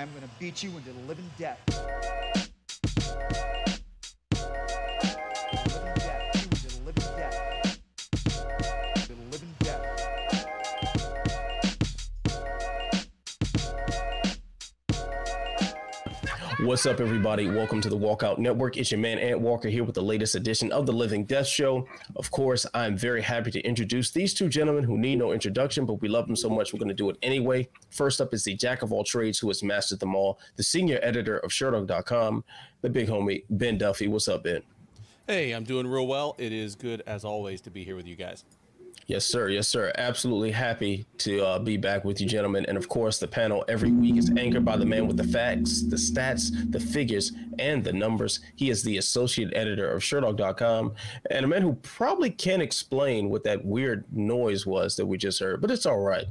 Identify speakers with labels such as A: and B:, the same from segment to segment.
A: I'm going to beat you into the living death.
B: What's up, everybody? Welcome to the Walkout Network. It's your man, Ant Walker, here with the latest edition of the Living Death Show. Of course, I'm very happy to introduce these two gentlemen who need no introduction, but we love them so much, we're going to do it anyway. First up is the jack of all trades who has mastered them all, the senior editor of Sherdog.com, the big homie, Ben Duffy. What's up, Ben?
C: Hey, I'm doing real well. It is good, as always, to be here with you guys.
B: Yes, sir. Yes, sir. Absolutely happy to be back with you, gentlemen. And of course, the panel every week is anchored by the man with the facts, the stats, the figures, and the numbers. He is the associate editor of Sherdog.com and a man who probably can't explain what that weird noise was that we just heard, but it's all right.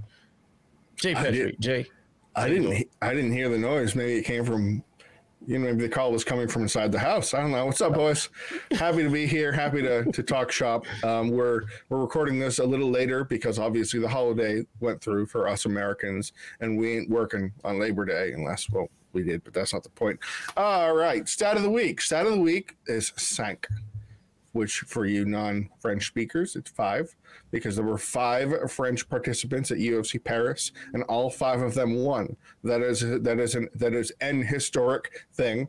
B: Jay Petrie. Jay.
D: I didn't hear the noise. Maybe it came from, maybe the call was coming from inside the house. I don't know. What's up, boys? Happy to be here. Happy to talk shop. We're recording this a little later because obviously the holiday went through for us Americans, and we ain't working on Labor Day unless, well, we did, but that's not the point. All right. Stat of the week. Stat of the week is Cinq, which for you non-French speakers, it's 5, because there were 5 French participants at UFC Paris, and all 5 of them won. That is an historic thing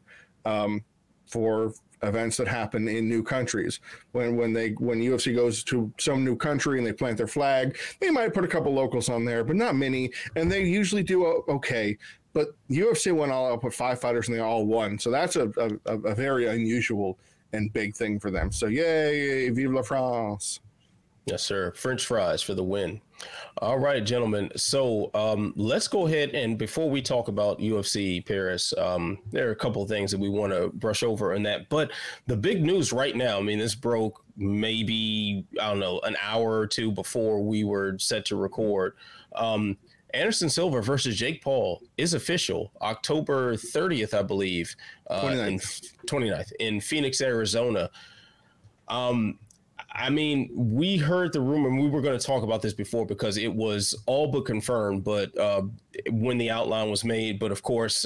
D: for events that happen in new countries. When UFC goes to some new country and they plant their flag, they might put a couple locals on there, but not many, and they usually do okay. But UFC went all out with 5 fighters, and they all won. So that's a very unusual and big thing for them. So yay, vive la France.
B: Yes, sir. French fries for the win. All right, gentlemen. So let's go ahead, and before we talk about UFC Paris, there are a couple of things that we want to brush over in that. But the big news right now, I mean, this broke maybe, I don't know, an hour or two before we were set to record. Anderson Silva versus Jake Paul is official October 30th, I believe, 29th in Phoenix, Arizona. I mean, we heard the rumor, and we were going to talk about this before because it was all but confirmed, but when the outline was made. But of course,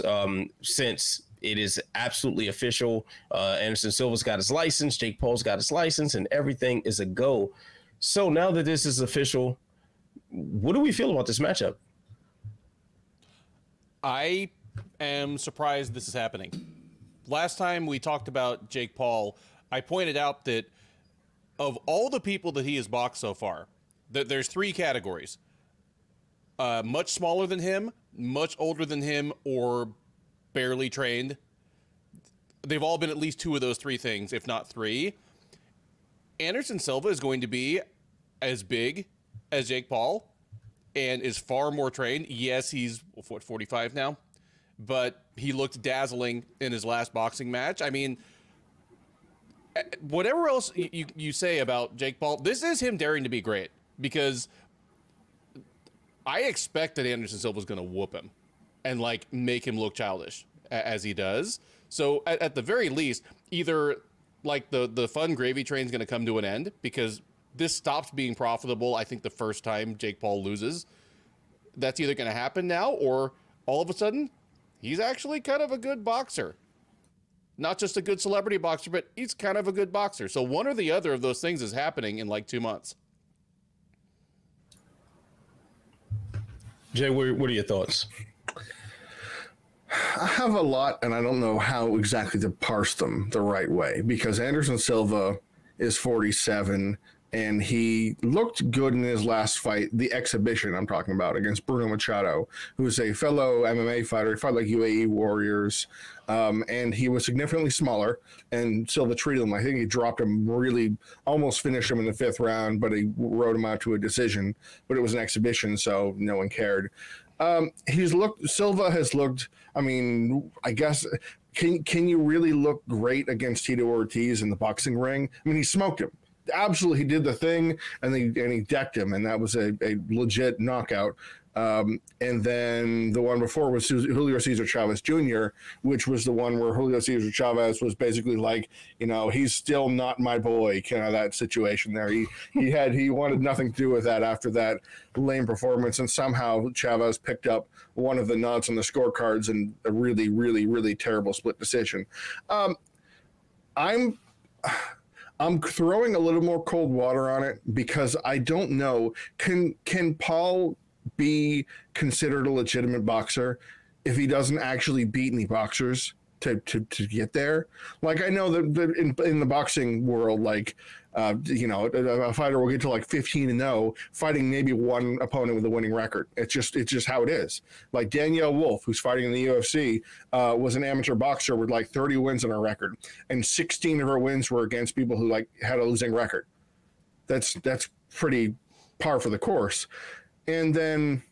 B: since it is absolutely official, Anderson Silva's got his license, Jake Paul's got his license, and everything is a go. So now that this is official, what do we feel about this matchup?
C: I am surprised this is happening. Last time we talked about Jake Paul, I pointed out that of all the people that he has boxed so far, there's 3 categories. Much smaller than him, much older than him, or barely trained. They've all been at least 2 of those 3 things, if not 3. Anderson Silva is going to be as big as Jake Paul and is far more trained. Yes, he's, 45 now? But he looked dazzling in his last boxing match. I mean, whatever else you say about Jake Paul, this is him daring to be great, because I expect that Anderson Silva is going to whoop him and like make him look childish as he does. So at the very least, either like the fun gravy train is going to come to an end, because this stops being profitable, I think, the first time Jake Paul loses. That's either going to happen now, or all of a sudden he's actually kind of a good boxer. Not just a good celebrity boxer, but he's kind of a good boxer. So one or the other of those things is happening in like 2 months.
B: Jay, what are your thoughts?
D: I have a lot, and I don't know how exactly to parse them the right way, because Anderson Silva is 47, and he looked good in his last fight, the exhibition I'm talking about, against Bruno Machado, who's a fellow MMA fighter. He fought like UAE warriors, and he was significantly smaller, and Silva treated him. I think he dropped him, really almost finished him in the 5th round, but he rode him out to a decision. But it was an exhibition, so no one cared. Silva has looked, I mean, I guess, can you really look great against Tito Ortiz in the boxing ring? I mean, he smoked him. Absolutely, he did the thing, and he decked him, and that was a legit knockout. And then the one before was Julio Cesar Chavez Jr., which was the one where Julio Cesar Chavez was basically like, you know, he's still not my boy, kind of that situation there. He wanted nothing to do with that after that lame performance, and somehow Chavez picked up one of the nods on the scorecards in a really, really, really terrible split decision. I'm throwing a little more cold water on it because I don't know. Can Paul be considered a legitimate boxer if he doesn't actually beat any boxers to get there? Like, I know that in the boxing world, like, you know, a fighter will get to like 15-0 fighting maybe one opponent with a winning record. It's just how it is. Like Danielle Wolf, who's fighting in the UFC, was an amateur boxer with like 30 wins on her record, and 16 of her wins were against people who like had a losing record. That's pretty par for the course. And then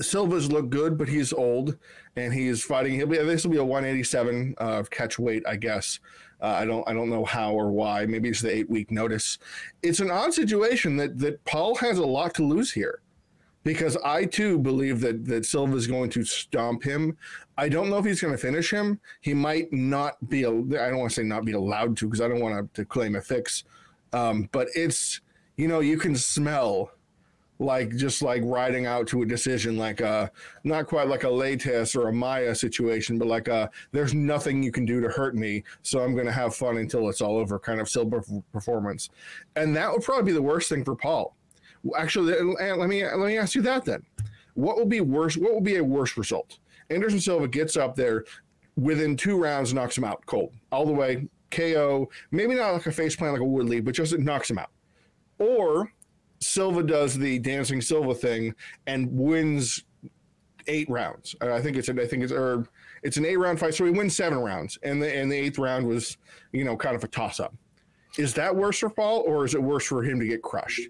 D: Silva's look good, but he's old, and he's fighting. This will be a 187 catch weight, I guess. I don't know how or why. Maybe it's the 8-week notice. It's an odd situation that Paul has a lot to lose here, because I too believe that Silva is going to stomp him. I don't know if he's going to finish him. He might not be. I don't want to say not be allowed to, because I don't want to claim a fix. But it's, you know, you can smell. Like just like riding out to a decision, like not quite like a Latis or a Maya situation, but like there's nothing you can do to hurt me, so I'm going to have fun until it's all over kind of Silva performance. And that would probably be the worst thing for Paul. Actually, let me ask you that then. What will be worse? What will be a worse result? Anderson Silva gets up there within 2 rounds, knocks him out cold, all the way, KO, maybe not like a face plant like a Woodley, but just it knocks him out. Or Silva does the dancing Silva thing and wins 8 rounds. I think it's an 8-round fight, so he wins 7 rounds, and the 8th round was, you know, kind of a toss up. Is that worse for Paul, or is it worse for him to get crushed?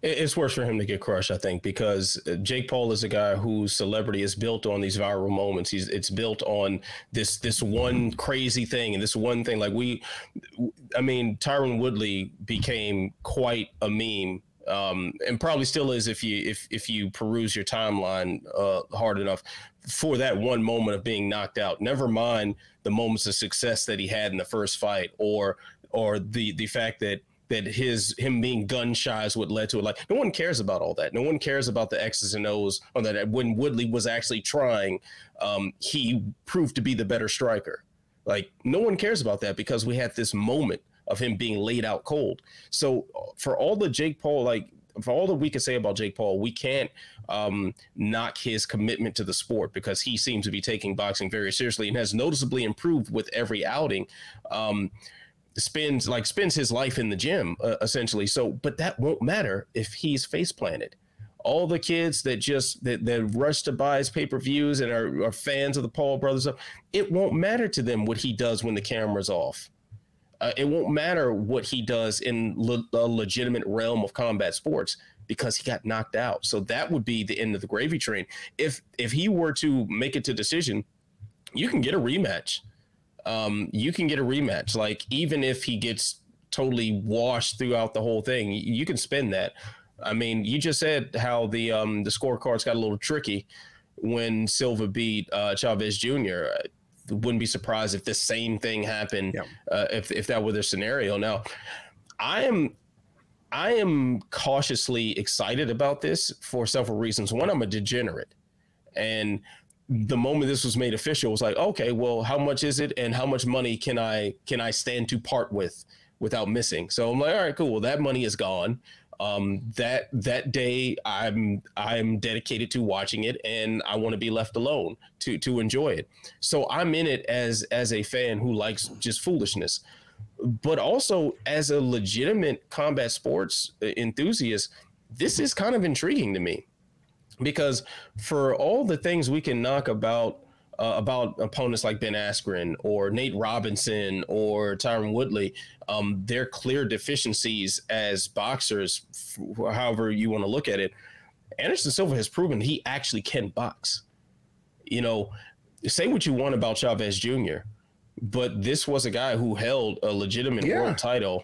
B: It's worse for him to get crushed, I think, because Jake Paul is a guy whose celebrity is built on these viral moments. It's built on this one crazy thing and this one thing. Like Tyron Woodley became quite a meme. And probably still is if you peruse your timeline hard enough for that one moment of being knocked out. Never mind the moments of success that he had in the first fight, or the fact that him being gun shy is what led to it. Like, no one cares about all that. No one cares about the X's and O's on that. When Woodley was actually trying, he proved to be the better striker. Like, no one cares about that because we had this moment of him being laid out cold. So for all the Jake Paul, like for all that we can say about Jake Paul, we can't knock his commitment to the sport, because he seems to be taking boxing very seriously and has noticeably improved with every outing. Spends his life in the gym essentially. So, but that won't matter if he's face planted. All the kids that rush to buy his pay-per-views and are fans of the Paul brothers, it won't matter to them what he does when the camera's off. It won't matter what he does in a legitimate realm of combat sports, because he got knocked out. So that would be the end of the gravy train. If he were to make it to decision, you can get a rematch. Like, even if he gets totally washed throughout the whole thing, you can spin that. I mean, you just said how the scorecards got a little tricky when Silva beat Chavez Jr. Wouldn't be surprised if the same thing happened. If that were the scenario. Now, I am cautiously excited about this for several reasons. One, I'm a degenerate, and the moment this was made official, it was like, okay, well, how much is it, and how much money can I stand to part with without missing? So I'm like, all right, cool. Well, that money is gone. That day I'm dedicated to watching it, and I want to be left alone to enjoy it. So I'm in it as a fan who likes just foolishness, but also as a legitimate combat sports enthusiast, this is kind of intriguing to me, because for all the things we can knock about opponents like Ben Askren or Nate Robinson or Tyron Woodley, their clear deficiencies as boxers, however you want to look at it, Anderson Silva has proven he actually can box. You know, say what you want about Chavez Jr., but this was a guy who held a legitimate world title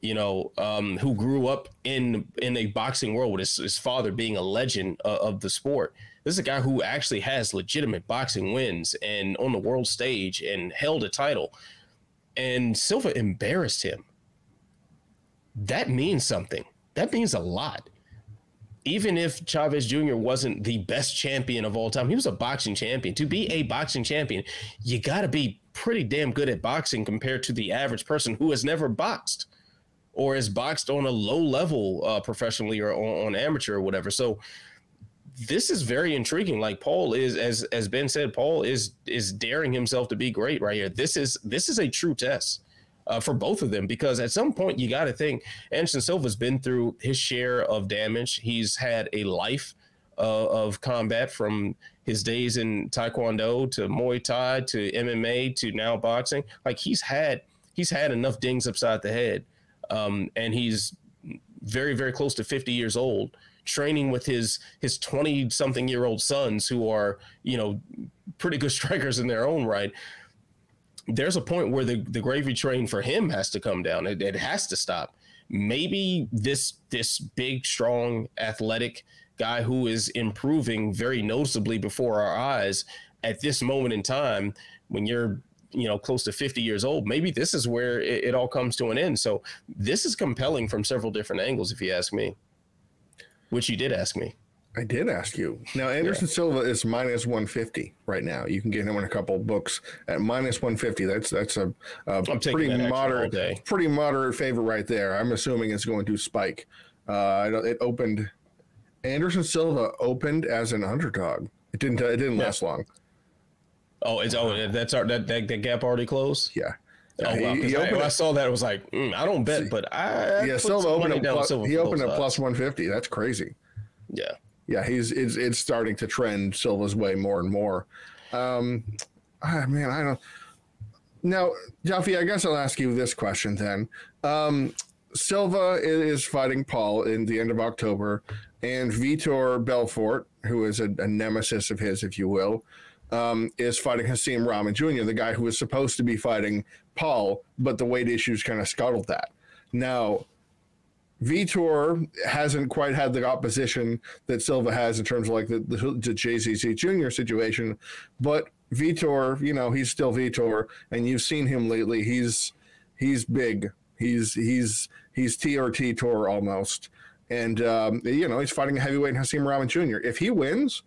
B: who grew up in a boxing world with his father being a legend of the sport. This is a guy who actually has legitimate boxing wins and on the world stage and held a title. And Silva embarrassed him. That means something. That means a lot. Even if Chavez Jr. wasn't the best champion of all time, he was a boxing champion. To be a boxing champion, you got to be pretty damn good at boxing compared to the average person who has never boxed or has boxed on a low level professionally or on amateur or whatever. So this is very intriguing. Like Paul is, as Ben said, Paul is daring himself to be great right here. This is a true test for both of them, because at some point you got to think Anderson Silva's been through his share of damage. He's had a life of combat, from his days in Taekwondo to Muay Thai to MMA to now boxing. Like he's had enough dings upside the head. And he's very, very close to 50 years old, training with his 20-something-year-old sons who are, pretty good strikers in their own right. There's a point where the gravy train for him has to come down. It has to stop. Maybe this big, strong, athletic guy who is improving very noticeably before our eyes at this moment in time, when you're close to 50 years old, maybe this is where it all comes to an end. So this is compelling from several different angles, if you ask me, which you did ask me.
D: I did ask you. Now, Anderson Silva is minus 150 right now. You can get him in a couple of books at minus 150. That's a pretty moderate favorite right there. I'm assuming it's going to spike. Anderson Silva opened as an underdog. It didn't last long. That gap already closed? Yeah.
B: I saw that, it was like, I don't bet, but
D: Silva opened at plus 150. That's crazy.
B: Yeah.
D: Yeah, it's starting to trend Silva's way more and more. I don't. Now, Duffy, I guess I'll ask you this question then. Silva is fighting Paul in the end of October, and Vitor Belfort, who is a nemesis of his, if you will, is fighting Hasim Rahman Jr., the guy who was supposed to be fighting Paul, but the weight issues kind of scuttled that. Now, Vitor hasn't quite had the opposition that Silva has in terms of like the JCC Jr. situation, but Vitor, he's still Vitor, and you've seen him lately. He's big. He's TRT Tour almost, and he's fighting a heavyweight Hasim Rahman Jr. If he wins,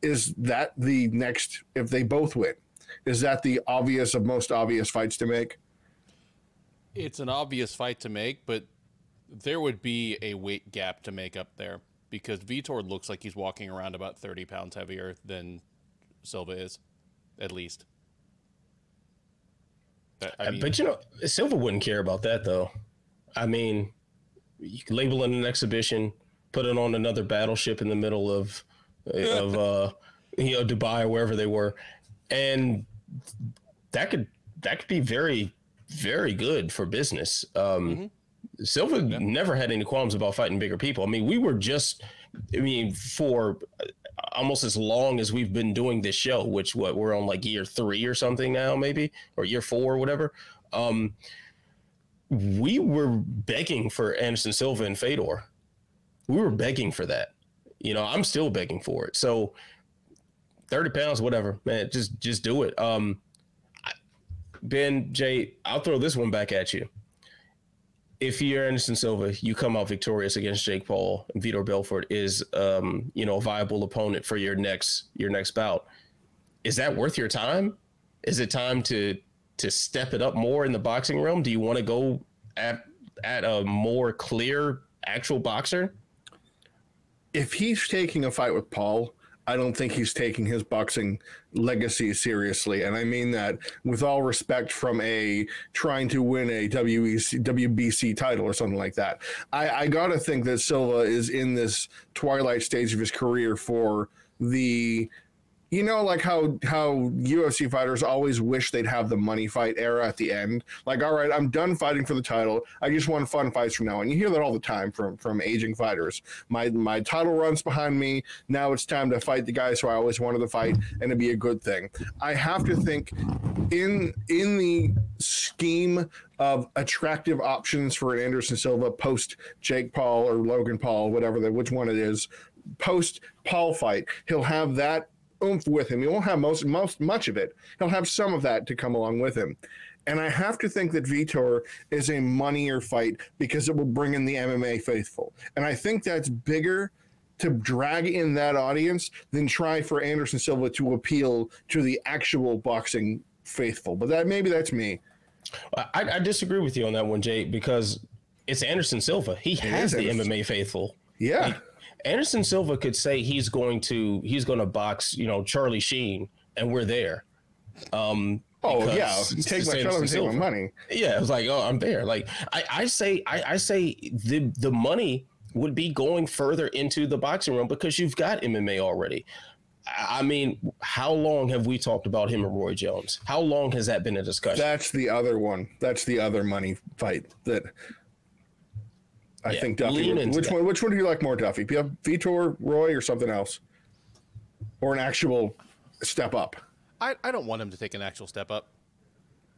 D: is that the next? If they both win, is that the most obvious fights to make?
C: It's an obvious fight to make, but there would be a weight gap to make up there, because Vitor looks like he's walking around about 30 pounds heavier than Silva is, at least.
B: But Silva wouldn't care about that, though. I mean, you can label it an exhibition, put it on another battleship in the middle of Dubai or wherever they were, and that could be very, very good for business. Silva never had any qualms about fighting bigger people. I mean, for almost as long as we've been doing this show, which we're on like year 3 or something now, maybe, or year 4 or whatever. We were begging for Anderson Silva and Fedor. We were begging for that. I'm still begging for it. So 30 pounds, whatever, man, just do it. Ben, Jay, I'll throw this one back at you. If you're Anderson Silva, you come out victorious against Jake Paul, and Vitor Belfort is, a viable opponent for your next bout. Is that worth your time? Is it time to step it up more in the boxing realm? Do you want to go at a more clear actual boxer?
D: If he's taking a fight with Paul, I don't think he's taking his boxing legacy seriously. And I mean that with all respect, from trying to win a WBC title or something like that. I got to think that Silva is in this twilight stage of his career for the you know, like how UFC fighters always wish they'd have the money fight era at the end. Like, all right, I'm done fighting for the title. I just want fun fights from now on. You hear that all the time from aging fighters. My title runs behind me. Now it's time to fight the guys who I always wanted to fight, and it'd be a good thing. I have to think in the scheme of attractive options for an Anderson Silva post Jake Paul or Logan Paul, which one it is, post Paul fight, he'll have that oomph with him. He won't have much of it. He'll have some of that to come along with him. And I have to think that Vitor is a moneyer fight because it will bring in the MMA faithful. And I think that's bigger to drag in that audience than try for Anderson Silva to appeal to the actual boxing faithful. But maybe that's me.
B: I disagree with you on that one, Jay, because it's Anderson Silva. He has the MMA faithful.
D: Yeah.
B: Like, Anderson Silva could say he's going to box, Charlie Sheen, and we're there.
D: Oh yeah, take my fellow and take my money.
B: Yeah, it was like, oh, I'm there. Like I say the money would be going further into the boxing room because you've got MMA already. I mean, how long have we talked about him and Roy Jones? How long has that been a discussion?
D: That's the other one. That's the other money fight that I think Duffy. Which one do you like more, Duffy? Vitor, Roy, or something else? Or an actual step up?
C: I don't want him to take an actual step up.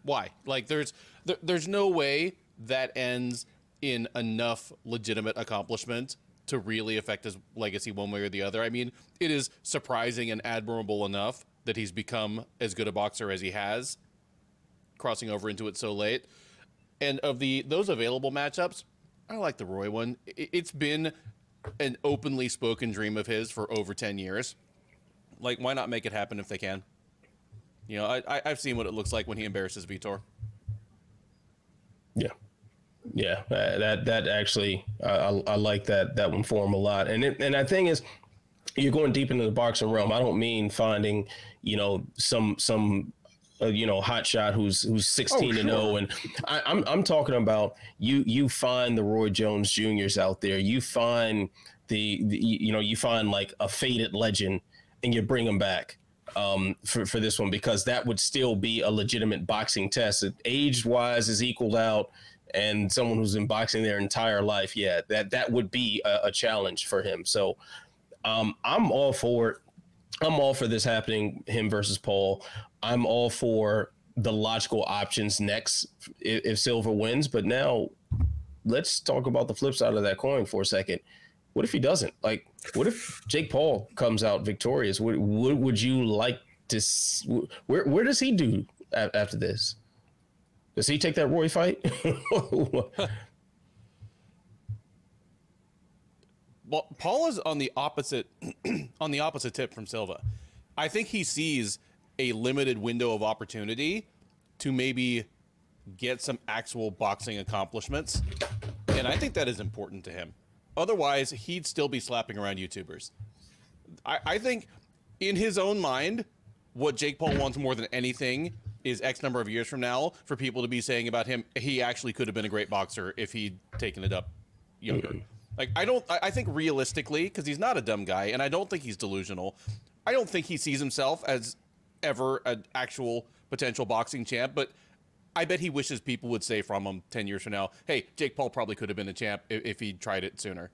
C: Why? Like, there's no way that ends in enough legitimate accomplishment to really affect his legacy one way or the other. I mean, it is surprising and admirable enough that he's become as good a boxer as he has, crossing over into it so late. And of those available matchups, I like the Roy one. It's been an openly spoken dream of his for over 10 years. Like, why not make it happen if they can? You know, I've seen what it looks like when he embarrasses Vitor.
B: Yeah. Yeah, that actually, I like that one for him a lot. And the thing is, you're going deep into the boxing realm. I don't mean finding, some hot shot who's 16-0, and I'm talking about you find the Roy Jones Juniors out there. You find you find like a faded legend, and you bring them back for this one, because that would still be a legitimate boxing test. Age wise is equaled out. And someone who's been boxing their entire life, that would be a challenge for him. So I'm all for it. I'm all for this happening, him versus Paul. I'm all for the logical options next if Silva wins. But now let's talk about the flip side of that coin for a second. What if he doesn't? Like, what if Jake Paul comes out victorious? What would you like to see? Where does he do after this? Does he take that Roy fight?
C: Well, Paul is on the opposite tip from Silva. I think he sees a limited window of opportunity to maybe get some actual boxing accomplishments, and I think that is important to him. Otherwise, he'd still be slapping around YouTubers. I think in his own mind, what Jake Paul wants more than anything is X number of years from now for people to be saying about him, he actually could have been a great boxer if he'd taken it up younger. Like, I think realistically, because he's not a dumb guy, and I don't think he's delusional, I don't think he sees himself as ever an actual potential boxing champ, but I bet he wishes people would say from him 10 years from now, hey, Jake Paul probably could have been a champ if he'd tried it sooner.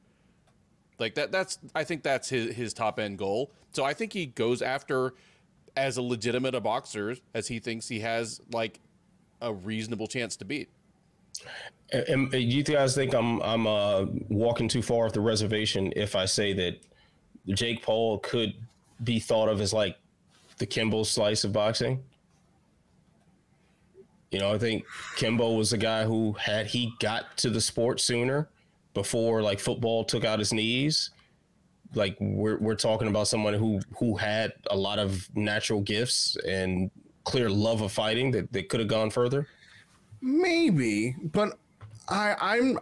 C: Like, I think that's his top end goal. So I think he goes after as a legitimate a boxer as he thinks he has, like, a reasonable chance to beat.
B: And you guys think I'm walking too far off the reservation if I say that Jake Paul could be thought of as like the Kimbo slice of boxing? I think Kimbo was a guy who, had he got to the sport sooner, before like football took out his knees, like we're talking about someone who had a lot of natural gifts and clear love of fighting that could have gone further. Maybe, but I'm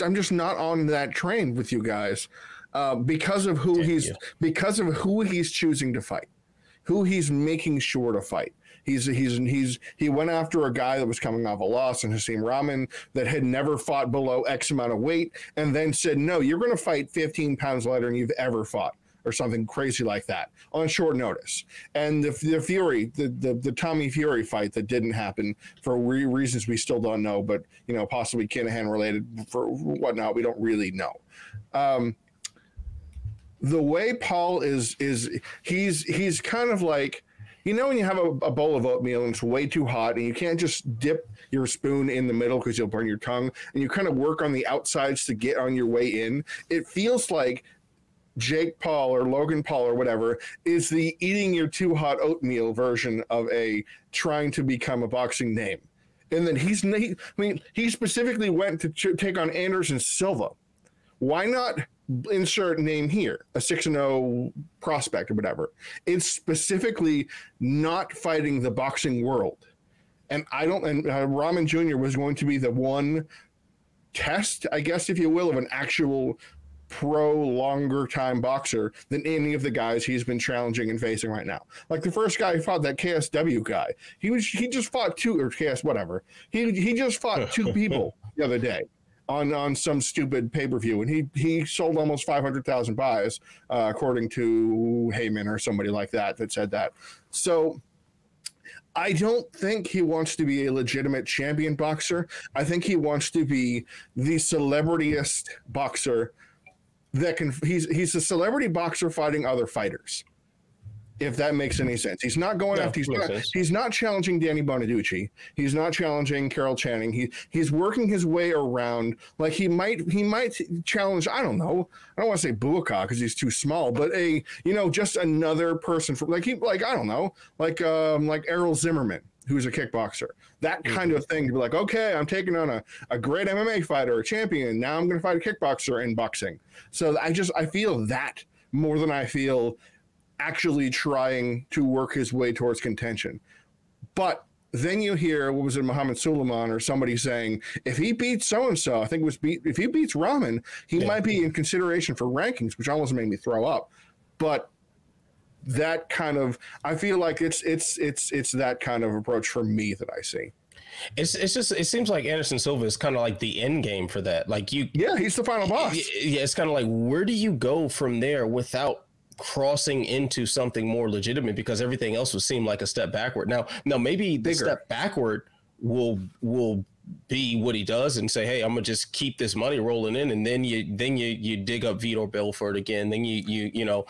B: just not on that train with you guys because of who he's choosing to fight, who he's making sure to fight. He went after a guy that was coming off a loss in Hasim Rahman that had never fought below X amount of weight, and then said, no, you're going to fight 15 pounds lighter than you've ever fought.
D: or something crazy like that on short notice. And the Tommy Fury fight that didn't happen for reasons we still don't know, but possibly Kinahan related for whatnot, we don't really know. The way Paul is he's kind of like, when you have a bowl of oatmeal and it's way too hot and you can't just dip your spoon in the middle because you'll burn your tongue, and you kind of work on the outsides to get on your way in. It feels like Jake Paul or Logan Paul or whatever is the eating your too hot oatmeal version of a trying to become a boxing name. And then he specifically went to take on Anderson Silva. Why not insert name here, a 6-0 prospect or whatever? It's specifically not fighting the boxing world. And Rahman Jr. was going to be the one test, I guess, if you will, of an actual pro longer time boxer than any of the guys he's been challenging and facing right now. Like the first guy he fought, that KSW guy, he just fought two, or KS whatever. He just fought two people the other day on some stupid pay-per-view, and he sold almost 500,000 buys, according to Heyman or somebody like that said that. So I don't think he wants to be a legitimate champion boxer. I think he wants to be the celebrityest boxer that can. He's a celebrity boxer fighting other fighters, if that makes any sense. He's not going after. He's not challenging Danny Bonaducci. He's not challenging Carol Channing. He's working his way around. Like he might challenge. I don't know. I don't want to say Buakaw because he's too small, but just another person from like I don't know, like Errol Zimmerman, who's a kickboxer. That kind of thing. To be like, okay, I'm taking on a great MMA fighter, a champion. Now I'm going to fight a kickboxer in boxing. So I feel that more than I feel actually trying to work his way towards contention. But then you hear, what was it, Muhammad Suleiman or somebody saying, if he beats so-and-so, I think it was if he beats Rahman, he might be in consideration for rankings, which almost made me throw up. But that kind of, I feel like it's that kind of approach for me that I see.
B: It's just, it seems like Anderson Silva is kind of like the end game for that. Like
D: he's the final boss.
B: Yeah, it's kind of like, where do you go from there without crossing into something more legitimate, because everything else would seem like a step backward. Now maybe the step backward will be what he does and say, hey, I'm gonna just keep this money rolling in, and then you dig up Vitor Belfort again. Then you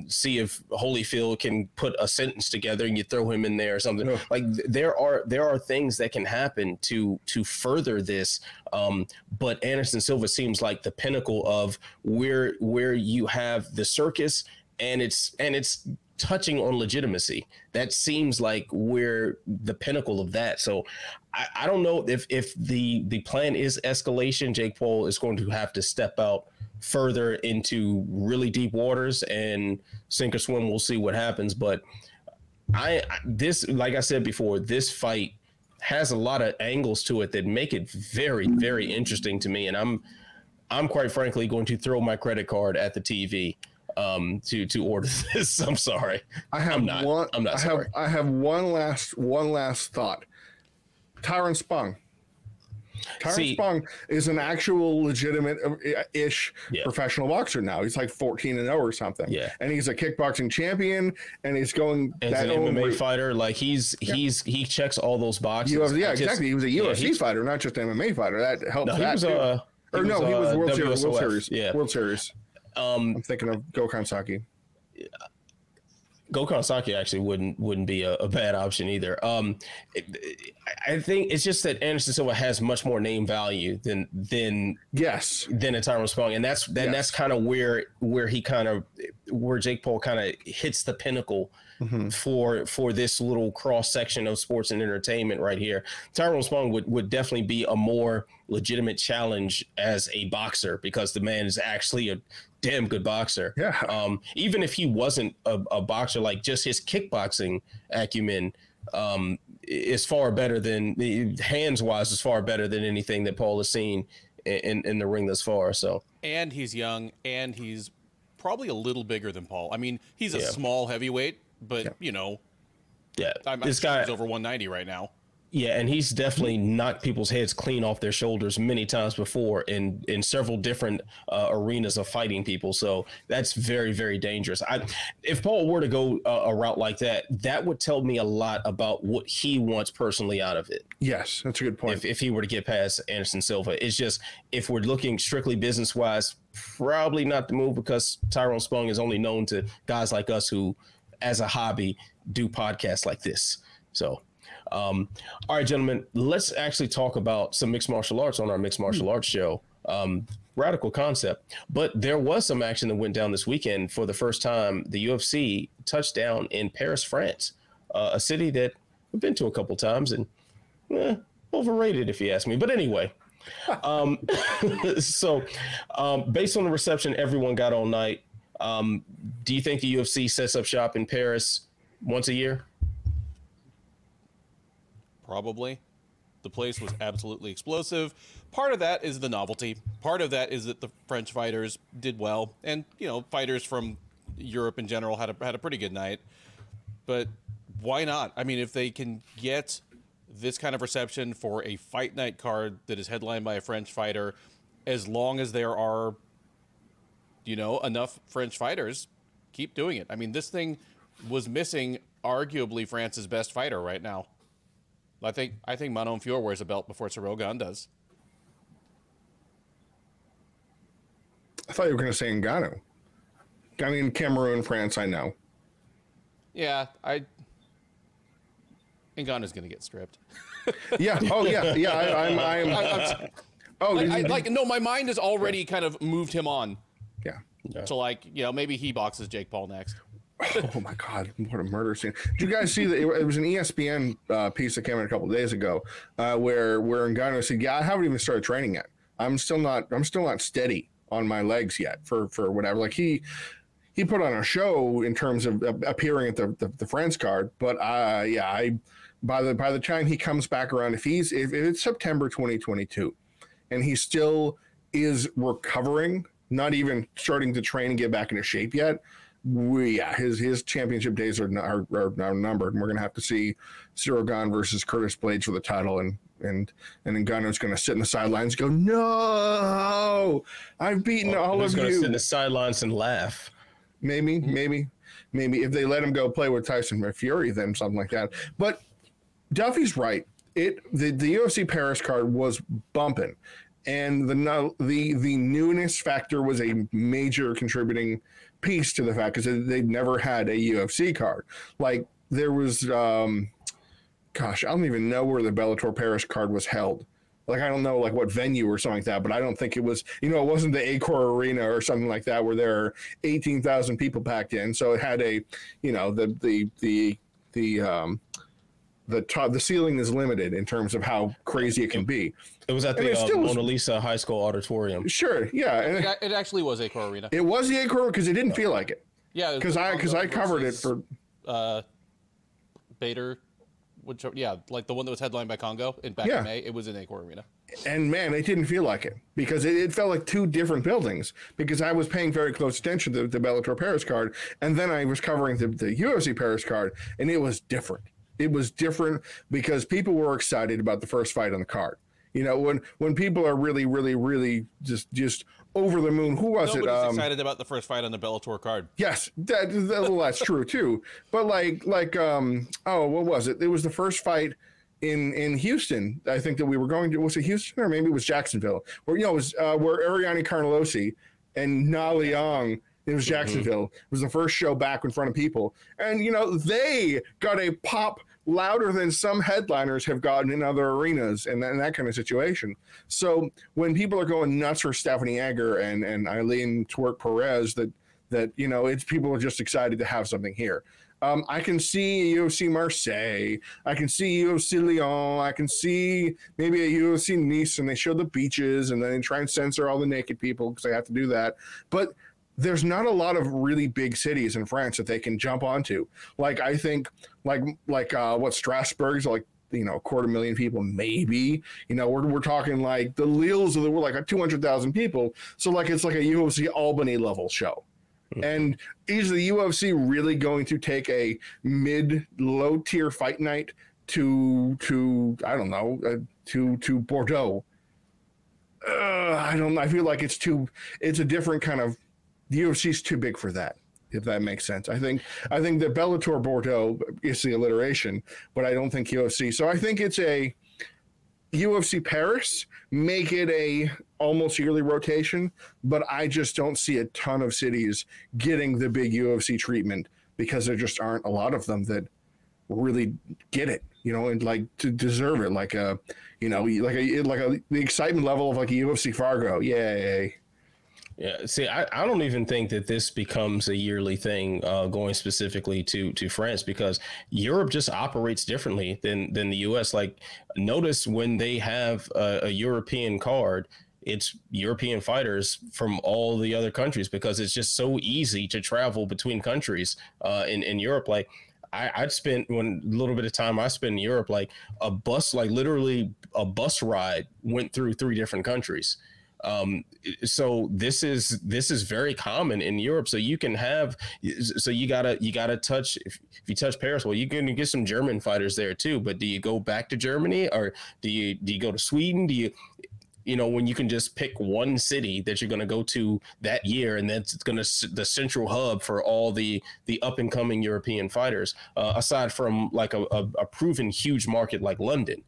B: see if Holyfield can put a sentence together and you throw him in there or something. Yeah. Like there are things that can happen to further this. But Anderson Silva seems like the pinnacle of where you have the circus and it's touching on legitimacy. That seems like we're the pinnacle of that. So I don't know if the plan is escalation. Jake Paul is going to have to step out further into really deep waters and sink or swim. We'll see what happens. But this, like I said before, this fight has a lot of angles to it that make it very, very interesting to me. And I'm quite frankly going to throw my credit card at the TV to order this. I'm sorry. I'm not sorry.
D: I have one last thought. Tyrone Spong. Spong is an actual legitimate-ish professional boxer now. He's like 14-0 or something. Yeah. And he's a kickboxing champion, and he's going
B: as an MMA fighter. Like he checks all those boxes.
D: Exactly. He was a UFC fighter, not just an MMA fighter. That helps. He was World Series. Yeah. World Series. I'm thinking of Gokhan Saki.
B: Gokhan Saki actually wouldn't be a bad option either. I think it's just that Anderson Silva has much more name value than a Tyrone Spong, and that's kind of where Jake Paul kind of hits the pinnacle for this little cross section of sports and entertainment right here. Tyrone Spong would definitely be a more legitimate challenge as a boxer, because the man is actually a damn good boxer. Yeah. Even if he wasn't a boxer, like just his kickboxing acumen is far better than, hands wise, is far better than anything that Paul has seen in the ring thus far. So,
C: and he's young, and he's probably a little bigger than Paul. I mean, he's a small heavyweight, but I'm
B: this
C: sure
B: guy
C: he's over 190 right now.
B: Yeah, and he's definitely knocked people's heads clean off their shoulders many times before in several different arenas of fighting people. So that's very, very dangerous. If Paul were to go a route like that, that would tell me a lot about what he wants personally out of it.
D: Yes, that's a good point.
B: If he were to get past Anderson Silva, it's just, if we're looking strictly business wise, probably not the move, because Tyrone Spong is only known to guys like us who, as a hobby, do podcasts like this. So. All right, gentlemen, let's actually talk about some mixed martial arts on our mixed martial arts show. Radical concept, but there was some action that went down this weekend. For the first time, the UFC touched down in Paris, France, a city that we've been to a couple times and overrated, if you ask me. But anyway, so based on the reception everyone got all night, do you think the UFC sets up shop in Paris once a year?
C: Probably. The place was absolutely explosive. Part of that is the novelty. Part of that is that the French fighters did well, and fighters from Europe in general had a pretty good night. But why not? I mean, if they can get this kind of reception for a fight night card that is headlined by a French fighter, as long as there are enough French fighters, keep doing it. I mean, this thing was missing arguably France's best fighter right now. I think Manon Fior wears a belt before Ciryl Gane does.
D: I thought you were going to say Ngannou. I mean, Cameroon, France, I know.
C: Yeah, Ngannou's going to get stripped.
D: Yeah. Oh, yeah.
C: No, my mind has already kind of moved him on.
D: Yeah.
C: To maybe he boxes Jake Paul next.
D: Oh my God! What a murder scene! Did you guys see that? It was an ESPN piece that came in a couple of days ago, where Ngannou said, "Yeah, I haven't even started training yet. I'm still not by on my legs yet for whatever." Like he put on a show in terms of appearing at the France card, but by the time he comes back around, if it's September 2022, and he still is recovering, not even starting to train and get back into shape yet. His championship days are now numbered, and we're going to have to see Ciryl Gane versus Curtis Blades for the title, and then Ngannou's going to sit in the sidelines and go, "No, I've beaten all of you." He's
B: going to sit in the sidelines and laugh.
D: Maybe if they let him go play with Tyson Fury, then something like that. But Duffy's right. The UFC Paris card was bumping, and the newness factor was a major contributing piece to the fact, because they'd never had a UFC card. Like, there was I don't even know where the Bellator Paris card was held. Like, I don't know like what venue or something like that, but I don't think it was, it wasn't the Accor Arena or something like that where there are 18,000 people packed in. So it had the ceiling is limited in terms of how crazy it can be.
B: It was at the Mona Lisa High School Auditorium.
D: Sure, yeah. And
C: it actually was Accor Arena.
D: It was the Accor because it didn't feel like it.
C: Yeah,
D: because I covered it for
C: Bader, like the one that was headlined by Congo in May. It was in Accor Arena.
D: And man, it didn't feel like it, because it felt like two different buildings, because I was paying very close attention to the Bellator Paris card, and then I was covering the UFC Paris card, and it was different. It was different because people were excited about the first fight on the card. When people are really, really, really just over the moon. Who was it?
C: Nobody's excited about the first fight on the Bellator card.
D: Yes, that's true too. But what was it? It was the first fight in Houston. I think that we were going to. Was it Houston or maybe it was Jacksonville? Where it was where Ariane Carnelossi and Na Liang. It was Jacksonville. It was the first show back in front of people. And, they got a pop louder than some headliners have gotten in other arenas and that kind of situation. So when people are going nuts for Stephanie Egger and Eileen Twerk Perez, that it's people are just excited to have something here. I can see UFC Marseille. I can see UFC Lyon. I can see maybe a UFC Nice, and they show the beaches, and then they try and censor all the naked people because they have to do that. But there's not a lot of really big cities in France that they can jump onto. Like, I think what Strasbourg's like, 250,000 people, maybe, we're talking like the Lille's of the world, like 200,000 people. So like, it's like a UFC Albany level show. Mm-hmm. And is the UFC really going to take a low tier fight night to I don't know, to Bordeaux. I don't know. I feel like it's a different kind of, the UFC's too big for that, if that makes sense. I think that Bellator Bordeaux is the alliteration, but I don't think UFC. So I think it's a UFC Paris, make it a almost yearly rotation, but I just don't see a ton of cities getting the big UFC treatment because there just aren't a lot of them that really get it, and like to deserve it, like the excitement level of like a UFC Fargo. Yay.
B: Yeah, see, I don't even think that this becomes a yearly thing going specifically to France, because Europe just operates differently than the US. Like, notice when they have a European card, it's European fighters from all the other countries, because it's just so easy to travel between countries in Europe. Like, I'd spent a little bit of time I spent in Europe, like literally a bus ride went through 3 different countries. So this is very common in Europe. So you can have, so you gotta touch, if you touch Paris, well, you can get some German fighters there too, but do you go back to Germany, or do you go to Sweden? When you can just pick one city that you're going to go to that year, and that's going to the central hub for all the up and coming European fighters, aside from like a proven huge market like London.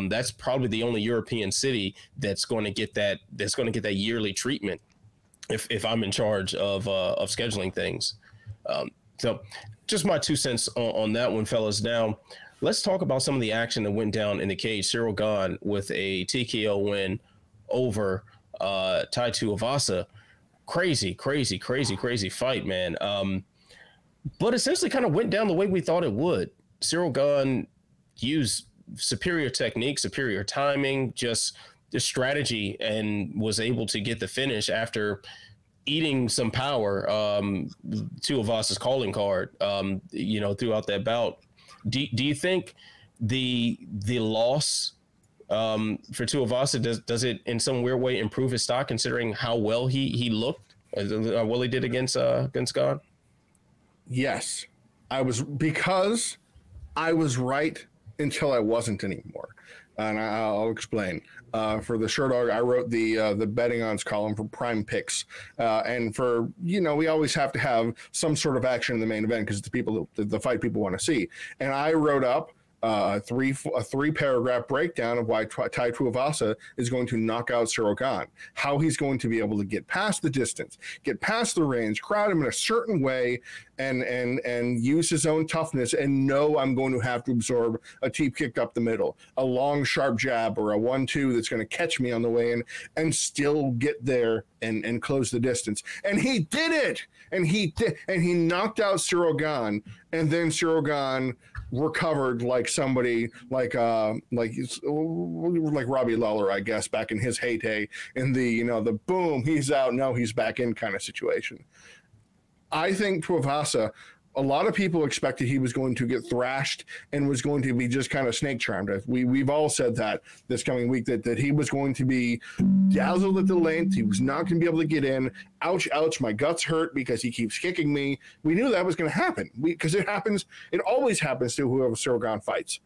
B: That's probably the only European city that's going to get that yearly treatment if I'm in charge of scheduling things. So just my 2 cents on that one, fellas. Now let's talk about some of the action that went down in the cage. Ciryl Gane with a TKO win over Tai Tuivasa. Crazy fight, man. But essentially kind of went down the way we thought it would. Ciryl Gane used superior technique, superior timing, just the strategy, and was able to get the finish after eating some power. Tuivasa's calling card, throughout that bout. Do you think the loss for Tuivasa does it in some weird way improve his stock, considering how well he looked, how well he did against Gane?
D: Yes, because I was right until I wasn't anymore, and I'll explain. For the Short Dog, I wrote the betting odds column for Prime Picks, and for we always have to have some sort of action in the main event because it's the fight people want to see, and I wrote up a three paragraph breakdown of why Tai Tuivasa is going to knock out Ciryl Gane, how he's going to be able to get past the distance, get past the range, crowd him in a certain way, and use his own toughness, and know I'm going to have to absorb a deep kick up the middle, a long sharp jab, or a 1-2 that's going to catch me on the way in, and still get there and close the distance. And he did it, and he knocked out Ciryl Gane, and then Ciryl Gane recovered like somebody like Robbie Lawler, I guess, back in his heyday, in the boom, he's out, no, he's back in kind of situation. I think Tuivasa, a lot of people expected he was going to get thrashed and was going to be just kind of snake charmed. We've all said that this coming week, that he was going to be dazzled at the length. He was not going to be able to get in. Ouch, my guts hurt because he keeps kicking me. We knew that was going to happen because it happens. It always happens to whoever Ciryl Gane fights.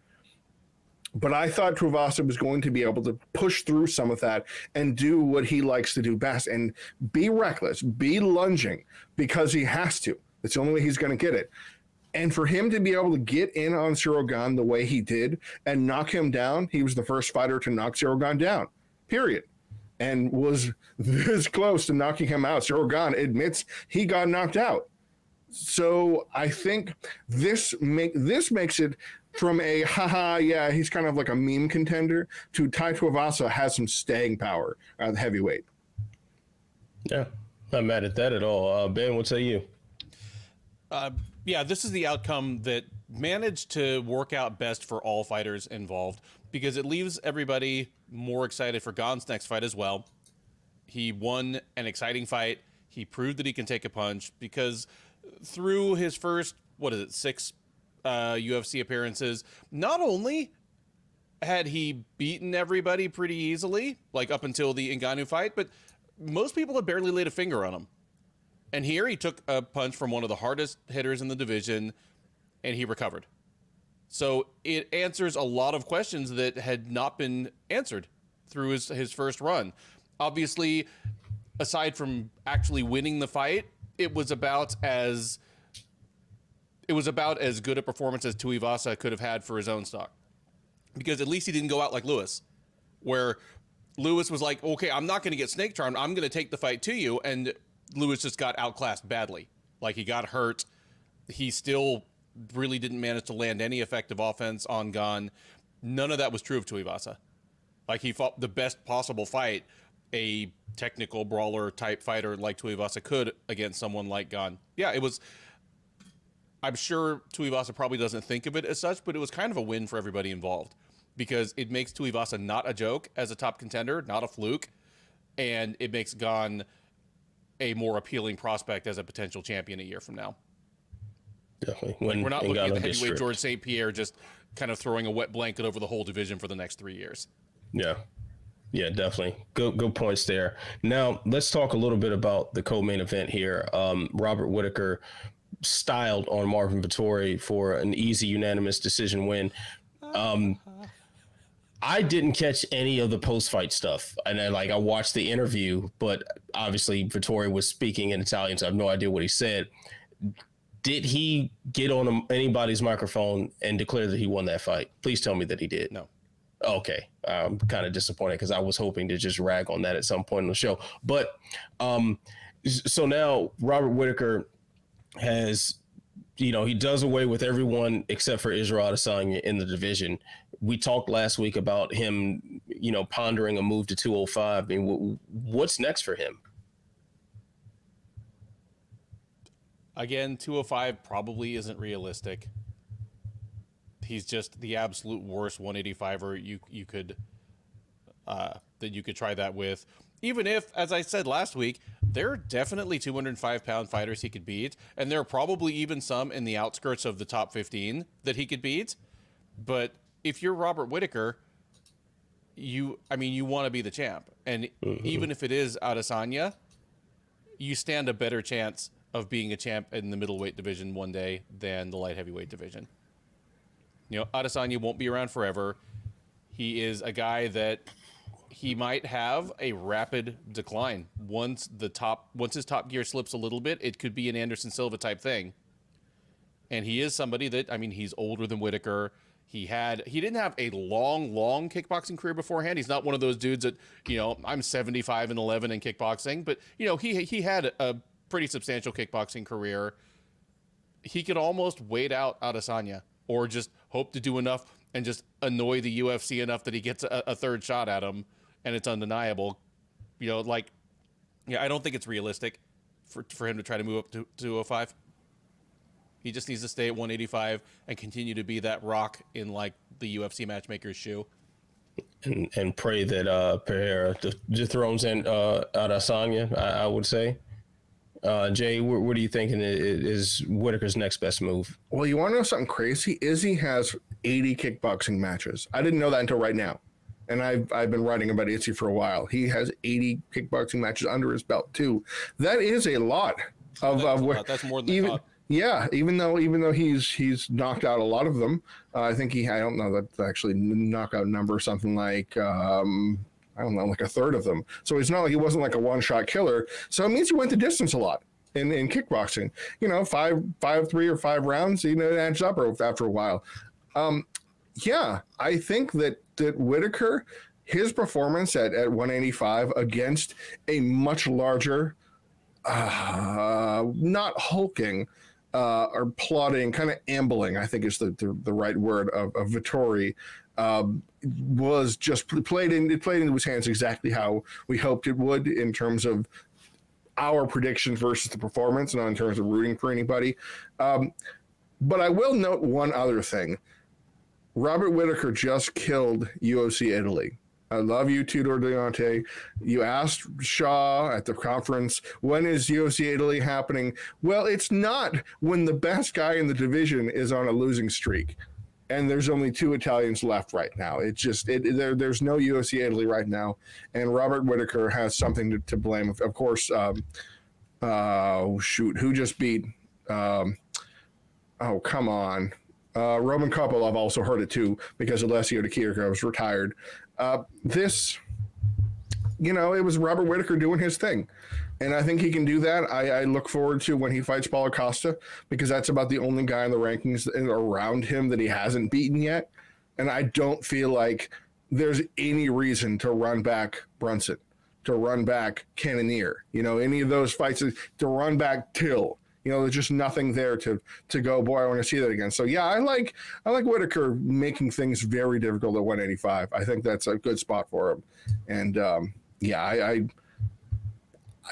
D: But I thought Tuivasa was going to be able to push through some of that and do what he likes to do best and be reckless, be lunging, because he has to. It's the only way he's going to get it. And for him to be able to get in on Ciryl Gane the way he did and knock him down, he was the first fighter to knock Ciryl Gane down, period. And was this close to knocking him out. Ciryl Gane admits he got knocked out. So I think this makes it from a yeah, he's kind of like a meme contender, to Tai Tuivasa has some staying power at the heavyweight.
B: Yeah, not mad at that at all. Ben, what say you?
C: Yeah, this is the outcome that managed to work out best for all fighters involved, because it leaves everybody more excited for Gane's next fight as well. He won an exciting fight. He proved that he can take a punch, because through his first, 6 UFC appearances, not only had he beaten everybody pretty easily, like up until the Ngannou fight, but most people had barely laid a finger on him. And here he took a punch from one of the hardest hitters in the division, and he recovered. So it answers a lot of questions that had not been answered through his first run. Obviously, aside from actually winning the fight, it was about as good a performance as Tuivasa could have had for his own stock. Because at least he didn't go out like Lewis, where Lewis was like, okay, I'm not going to get snake charmed. I'm going to take the fight to you. And Lewis just got outclassed badly. Like, he got hurt. He still really didn't manage to land any effective offense on Gane. None of that was true of Tuivasa. Like, he fought the best possible fight a technical brawler type fighter like Tuivasa could against someone like Gane. Yeah, it was. I'm sure Tuivasa probably doesn't think of it as such, but it was kind of a win for everybody involved because it makes Tuivasa not a joke as a top contender, not a fluke, and it makes Gane a more appealing prospect as a potential champion a year from now.
B: Definitely.
C: Like, we're not looking at the heavyweight George St. Pierre just kind of throwing a wet blanket over the whole division for the next 3 years.
B: Yeah. Yeah, definitely. Good points there. Now, let's talk a little bit about the co-main event here. Robert Whittaker styled on Marvin Vettori for an easy unanimous decision win. I didn't catch any of the post-fight stuff. And I watched the interview, but obviously Vettori was speaking in Italian, so I have no idea what he said. Did he get on anybody's microphone and declare that he won that fight? Please tell me that he did.
C: No.
B: Okay. I'm kind of disappointed because I was hoping to just rag on that at some point in the show. But so now Robert Whittaker has, he does away with everyone except for Israel Adesanya in the division. We talked last week about him, pondering a move to 205. I mean, what's next for him?
C: Again, 205 probably isn't realistic. He's just the absolute worst 185er you could try that with. Even if, as I said last week, there are definitely 205-pound fighters he could beat, and there are probably even some in the outskirts of the top 15 that he could beat. But if you're Robert Whittaker, you want to be the champ, and even if it is Adesanya, you stand a better chance of being a champ in the middleweight division one day than the light heavyweight division. Adesanya won't be around forever. He is a guy that he might have a rapid decline once his top gear slips a little bit. It could be an Anderson Silva type thing. And he is somebody that, he's older than Whittaker. He didn't have a long kickboxing career beforehand. He's not one of those dudes that, I'm 75-11 in kickboxing, but he had a pretty substantial kickboxing career. He could almost wait out Adesanya or just hope to do enough and just annoy the UFC enough that he gets a third shot at him and it's undeniable. I don't think it's realistic for him to try to move up to 205. He just needs to stay at 185 and continue to be that rock in the UFC matchmaker's shoe. And
B: pray that Pereira dethrones Adesanya, I would say. Jay, what are you thinking is Whittaker's next best move?
D: Well, you want to know something crazy? Izzy has 80 kickboxing matches. I didn't know that until right now. And I've been writing about Izzy for a while. He has 80 kickboxing matches under his belt, too. That is a lot.
C: That's more than I thought.
D: Yeah, even though he's knocked out a lot of them. I think I don't know that's actually knockout number, something like like a third of them. So it's not like he wasn't like a one-shot killer. So it means he went the distance a lot in kickboxing. 5-3 or 5 rounds, it adds up after a while. I think that Whittaker, his performance at 185 against a much larger, not hulking, or plodding, kind of ambling, I think is the right word, of Vettori, was just played into his hands exactly how we hoped it would in terms of our predictions versus the performance, not in terms of rooting for anybody. But I will note one other thing. Robert Whittaker just killed UFC Italy. I love you, Tudor Deontay. You asked Shaw at the conference, when is UFC Italy happening? Well, it's not when the best guy in the division is on a losing streak. And there's only 2 Italians left right now. It's just there's no UFC Italy right now, and Robert Whittaker has something to blame. Of course, who just beat? Oh, come on, Roman Kopylov also heard it too because Alessio Takier was retired. This, it was Robert Whittaker doing his thing. And I think he can do that. I look forward to when he fights Paulo Costa because that's about the only guy in the rankings around him that he hasn't beaten yet. And I don't feel like there's any reason to run back Brunson, to run back Cannonier, any of those fights, to run back Till. There's just nothing there to go, boy, I want to see that again. So, yeah, I like Whittaker making things very difficult at 185. I think that's a good spot for him. And,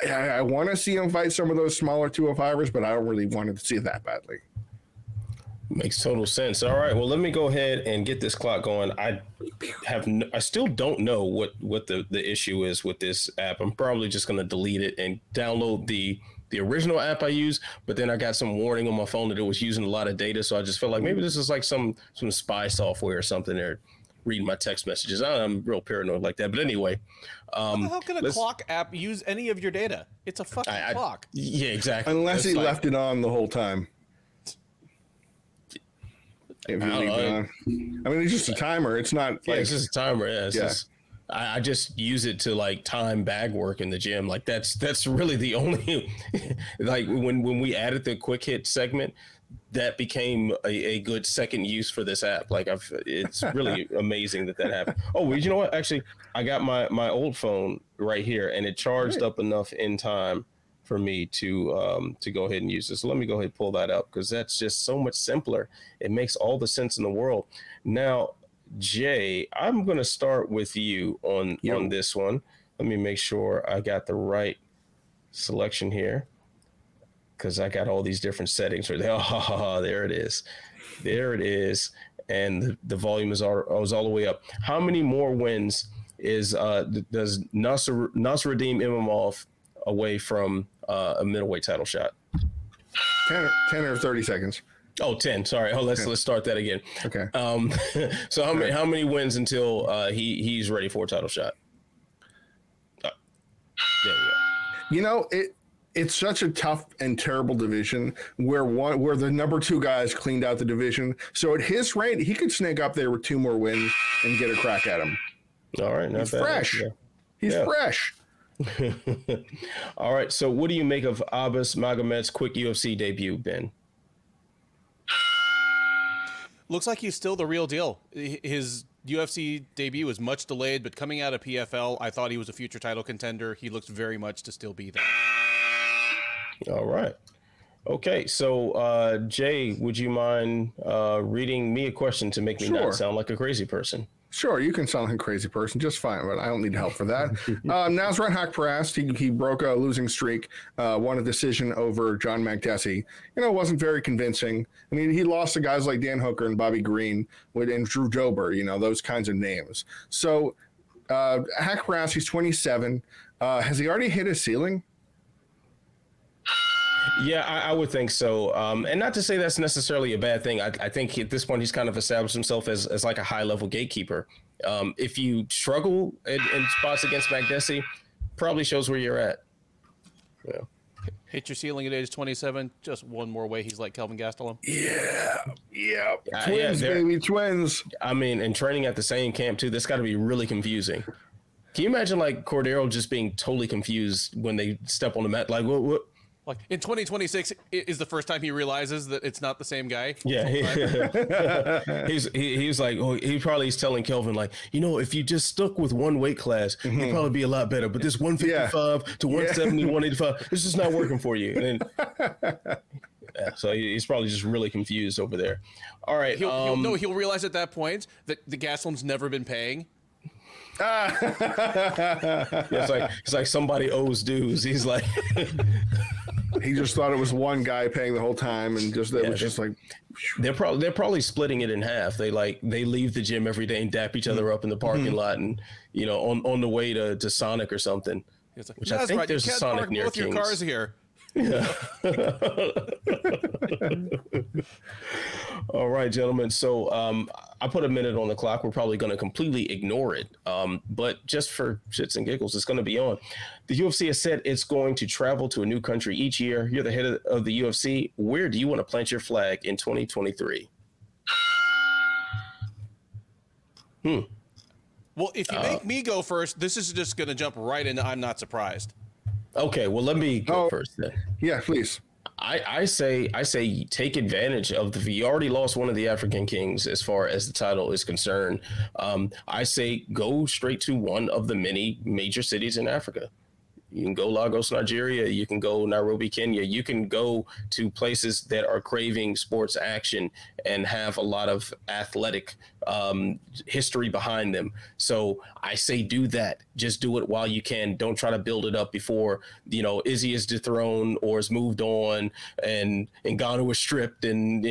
D: I want to see him fight some of those smaller 205ers, but I don't really want to see it that badly.
B: Makes total sense. All right, well, let me go ahead and get this clock going. I still don't know what the issue is with this app. I'm probably just going to delete it and download the original app I use, but then I got some warning on my phone that it was using a lot of data, so I just felt like maybe this is like some spy software or something. They're reading my text messages. I'm real paranoid like that. But anyway.
C: How can a clock app use any of your data? It's a fucking clock.
B: Yeah, exactly.
D: Unless he left it on the whole time. It's just a timer. It's not
B: it's just a timer. Yeah, just, I just use it to like time bag work in the gym. Like that's really the only like when we added the quick hit segment, that became a good second use for this app. Like it's really amazing that happened. Oh, you know what? Actually, I got my old phone right here, and it charged up enough in time for me to go ahead and use this. So let me go ahead and pull that up because that's just so much simpler. It makes all the sense in the world. Now, Jay, I'm going to start with you on this one. Let me make sure I got the right selection here, because I got all these different settings right there. Oh, there it is. There it is. And the volume is all the way up. How many more wins does Nassourdine Imavov away from a middleweight title shot?
D: 10 or 30 seconds.
B: Oh, 10. Sorry. Oh, let's start that again.
D: Okay.
B: So how many wins until he's ready for a title shot? There you go.
D: It's such a tough and terrible division where the number 2 guys cleaned out the division. So at his rate, he could snake up there with 2 more wins and get a crack at him.
B: All right.
D: He's fresh. He's fresh.
B: All right. So what do you make of Abbas Magomedov's quick UFC debut, Ben?
C: Looks like he's still the real deal. His UFC debut was much delayed, but coming out of PFL, I thought he was a future title contender. He looks very much to still be there.
B: All right. Okay. So, Jay, would you mind reading me a question to make me not sound like a crazy person?
D: Sure, you can sound like a crazy person just fine, but I don't need help for that. Nasrat Haqparast, he broke a losing streak, won a decision over John Makdessi. It wasn't very convincing. I mean, he lost to guys like Dan Hooker and Bobby Green and Drew Dober, those kinds of names. So Haqparast, he's 27. Has he already hit his ceiling?
B: Yeah, I would think so. And not to say that's necessarily a bad thing. I think at this point, he's kind of established himself as like a high level gatekeeper. If you struggle in spots against Makdessi, probably shows where you're at. Yeah.
C: Hit your ceiling at age 27. Just one more way he's like Kelvin Gastelum.
D: Yeah. Twins, baby, twins.
B: I mean, and training at the same camp too. That's got to be really confusing. Can you imagine like Cordero just being totally confused when they step on the mat? Like what?
C: Like in 2026 is the first time he realizes that it's not the same guy.
B: Yeah, he's like, he probably is telling Kelvin like, if you just stuck with one weight class, you'd probably be a lot better. But this 155 to 170 to 185, it's just not working for you. And so he's probably just really confused over there. All right,
C: he'll realize at that point that the Gastelum's never been paying.
B: It's like somebody owes dues. He's like.
D: He just thought it was one guy paying the whole time, and just like
B: they're probably splitting it in half. They leave the gym every day and dap each other up in the parking lot, and on the way to Sonic or something.
C: It's like,
B: which I think there's a Sonic near
C: both
B: Kings.
C: Your cars here.
B: Yeah. All right, gentlemen. So I put a minute on the clock. We're probably going to completely ignore it. But just for shits and giggles, it's going to be on. The UFC has said it's going to travel to a new country each year. You're the head of the UFC. Where do you want to plant your flag in 2023?
C: Well, if you make me go first, this is just going to jump right into I'm not surprised.
B: Okay, well, let me go first then.
D: Yeah, please.
B: I say take advantage of you already lost one of the African kings as far as the title is concerned. I say go straight to one of the many major cities in Africa. You can go Lagos, Nigeria. You can go Nairobi, Kenya. You can go to places that are craving sports action and have a lot of athletic history behind them. So I say do that. Just do it while you can. Don't try to build it up before, Izzy is dethroned or is moved on and Ngannou is stripped and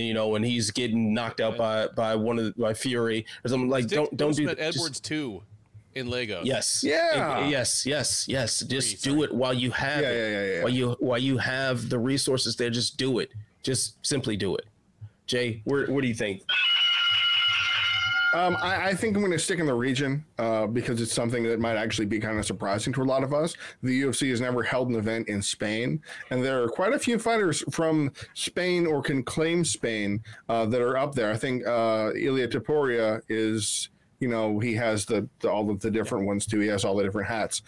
B: he's getting knocked out by Fury or something. Like don't do that.
C: Edwards too. In Lagos.
B: Yes.
D: Yeah.
B: Yes. Just do it while you have it. While you have the resources there, just do it. Just simply do it. Jay, what do you think?
D: I think I'm going to stick in the region because it's something that might actually be kind of surprising to a lot of us. The UFC has never held an event in Spain, and there are quite a few fighters from Spain or can claim Spain that are up there. I think Ilia Topuria is... he has all of the different ones too. He has all the different hats.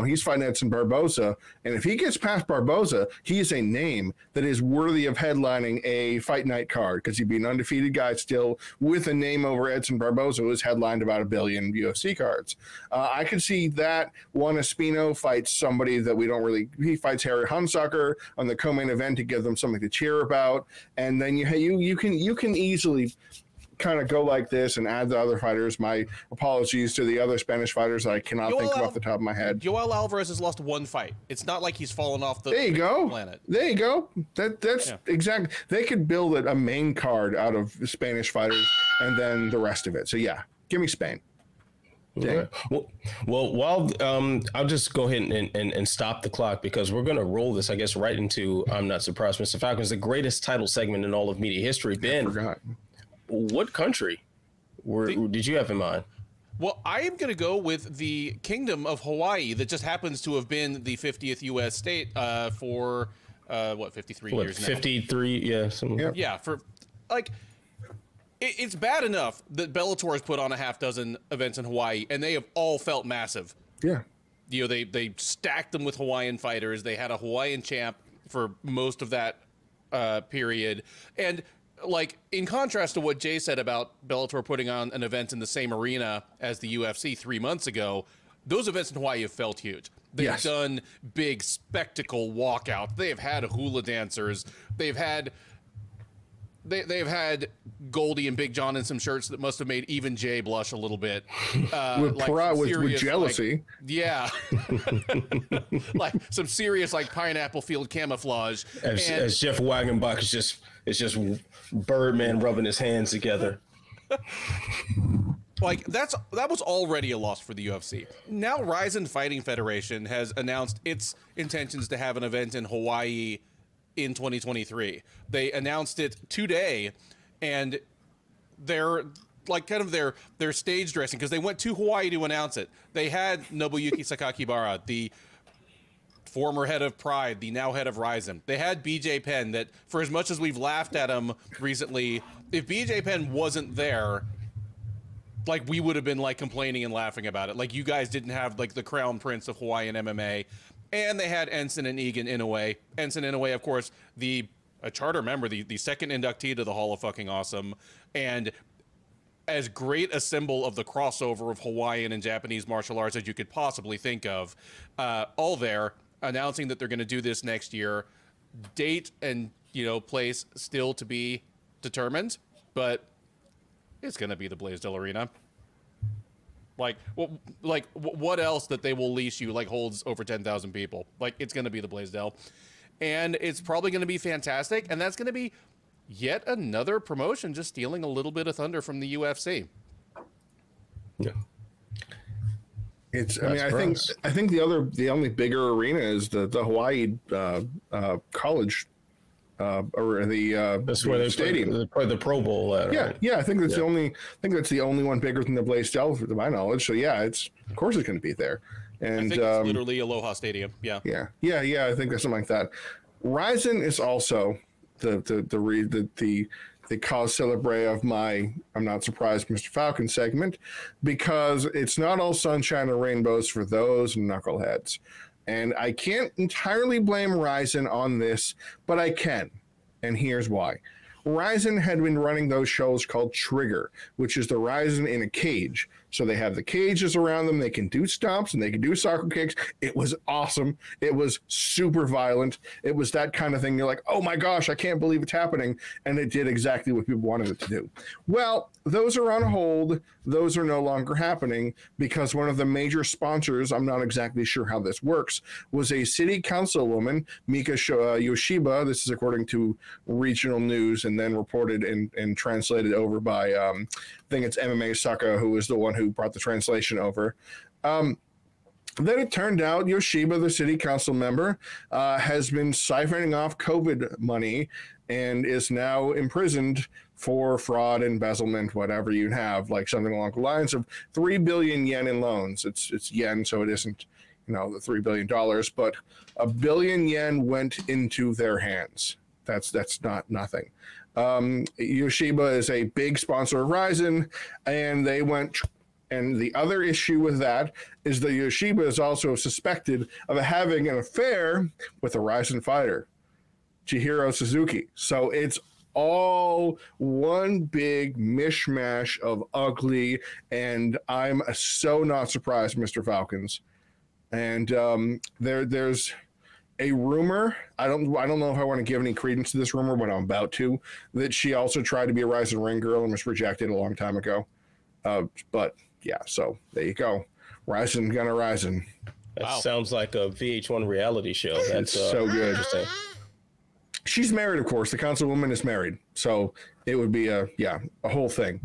D: He's fighting Edson Barboza, and if he gets past Barboza, he is a name that is worthy of headlining a fight night card because he'd be an undefeated guy still with a name over Edson Barboza, who has headlined about 1 billion UFC cards. I could see that Juan Espino fights somebody that he fights Harry Hunsucker on the co-main event to give them something to cheer about, and then you can easily kind of go like this and add the other fighters. My apologies to the other Spanish fighters that I cannot think of off the top of my head.
C: Joel Alvarez has lost 1 fight. It's not like he's fallen off the planet.
D: There you go. That's exactly. They could build a main card out of Spanish fighters and then the rest of it. So yeah, give me Spain.
B: Okay. Well, while I'll just go ahead and stop the clock because we're going to roll this, I guess, right into I'm not surprised, Mr. Falcons, the greatest title segment in all of media history. Ben,
D: I forgot.
B: What country did you have in mind?
C: Well, I am going to go with the Kingdom of Hawaii that just happens to have been the 50th U.S. state for 53 years now.
B: 53, yeah.
C: Yeah, for it's bad enough that Bellator has put on a half dozen events in Hawaii, and they have all felt massive.
D: Yeah.
C: They stacked them with Hawaiian fighters. They had a Hawaiian champ for most of that period, and in contrast to what Jay said about Bellator putting on an event in the same arena as the UFC 3 months ago, those events in Hawaii have felt huge. They've done big spectacle walkouts. They have had hula dancers. They've had Goldie and Big John in some shirts that must have made even Jay blush a little bit.
D: With jealousy.
C: Some serious pineapple field camouflage.
B: As Jeff Wagenbach is just Birdman rubbing his hands together.
C: That was already a loss for the UFC. Now Rizin Fighting Federation has announced its intentions to have an event in Hawaii in 2023. They announced it today, and they're their stage dressing, because they went to Hawaii to announce it. They had Nobuyuki Sakakibara, the former head of Pride, the now head of Rizin. They had BJ Penn, that for as much as we've laughed at him recently, if BJ Penn wasn't there, we would have been complaining and laughing about it. You guys didn't have the crown prince of Hawaiian MMA. And they had Enson and Inoue. Enson Inoue, of course, a charter member, the second inductee to the Hall of Fucking Awesome, and as great a symbol of the crossover of Hawaiian and Japanese martial arts as you could possibly think of, all there, announcing that they're going to do this next year. Date and place still to be determined, but it's going to be the Blaisdell Arena. What else that they will leash you holds over 10,000 people? It's going to be the Blaisdell, and it's probably going to be fantastic. And that's going to be yet another promotion just stealing a little bit of thunder from the UFC.
B: Yeah.
D: I think the only bigger arena is the Hawaii college. Or
B: that's where they
D: stadium.
B: play the Pro Bowl at.
D: Yeah,
B: right?
D: yeah. I think that's the only one bigger than the Blaisdell, to my knowledge. So yeah, of course it's going to be there. And
C: I think it's literally Aloha Stadium. Yeah.
D: I think there's something like that. Rizin is also the the cause celebre of my I'm not surprised Mr. Falcon segment, because it's not all sunshine and rainbows for those knuckleheads. And I can't entirely blame Rizin on this, but I can. And here's why. Rizin had been running those shows called Trigger, which is the Rizin in a cage. So they have the cages around them. They can do stomps and they can do soccer kicks. It was awesome. It was super violent. It was that kind of thing. You're like, oh my gosh, I can't believe it's happening. And it did exactly what people wanted it to do. Well, those are on hold. Those are no longer happening because one of the major sponsors, I'm not exactly sure how this works, was a city councilwoman, Mika Yoshiba. This is according to regional news and then reported and translated over by, I think it's MMA Saka, who was the one who brought the translation over. Then it turned out Yoshiba, the city council member, has been siphoning off COVID money and is now imprisoned for fraud, embezzlement, whatever you have, like something along the lines of 3 billion yen in loans. It's yen, so it isn't, the $3 billion, but 1 billion yen went into their hands. That's not nothing. Yoshiba is a big sponsor of Rizin, and they went. And the other issue with that is that Yoshiba is also suspected of having an affair with a Rizin fighter, Chihiro Suzuki. So it's all one big mishmash of ugly, and I'm so not surprised, Mr. Falcons. And there's a rumor. I don't know if I want to give any credence to this rumor, but I'm about to, that she also tried to be a Rizin ring girl and was rejected a long time ago. But yeah, so there you go. Rizin gonna Rizin.
B: That sounds like a VH1 reality show. That's
D: so good. She's married, of course. The councilwoman is married, so it would be a whole thing.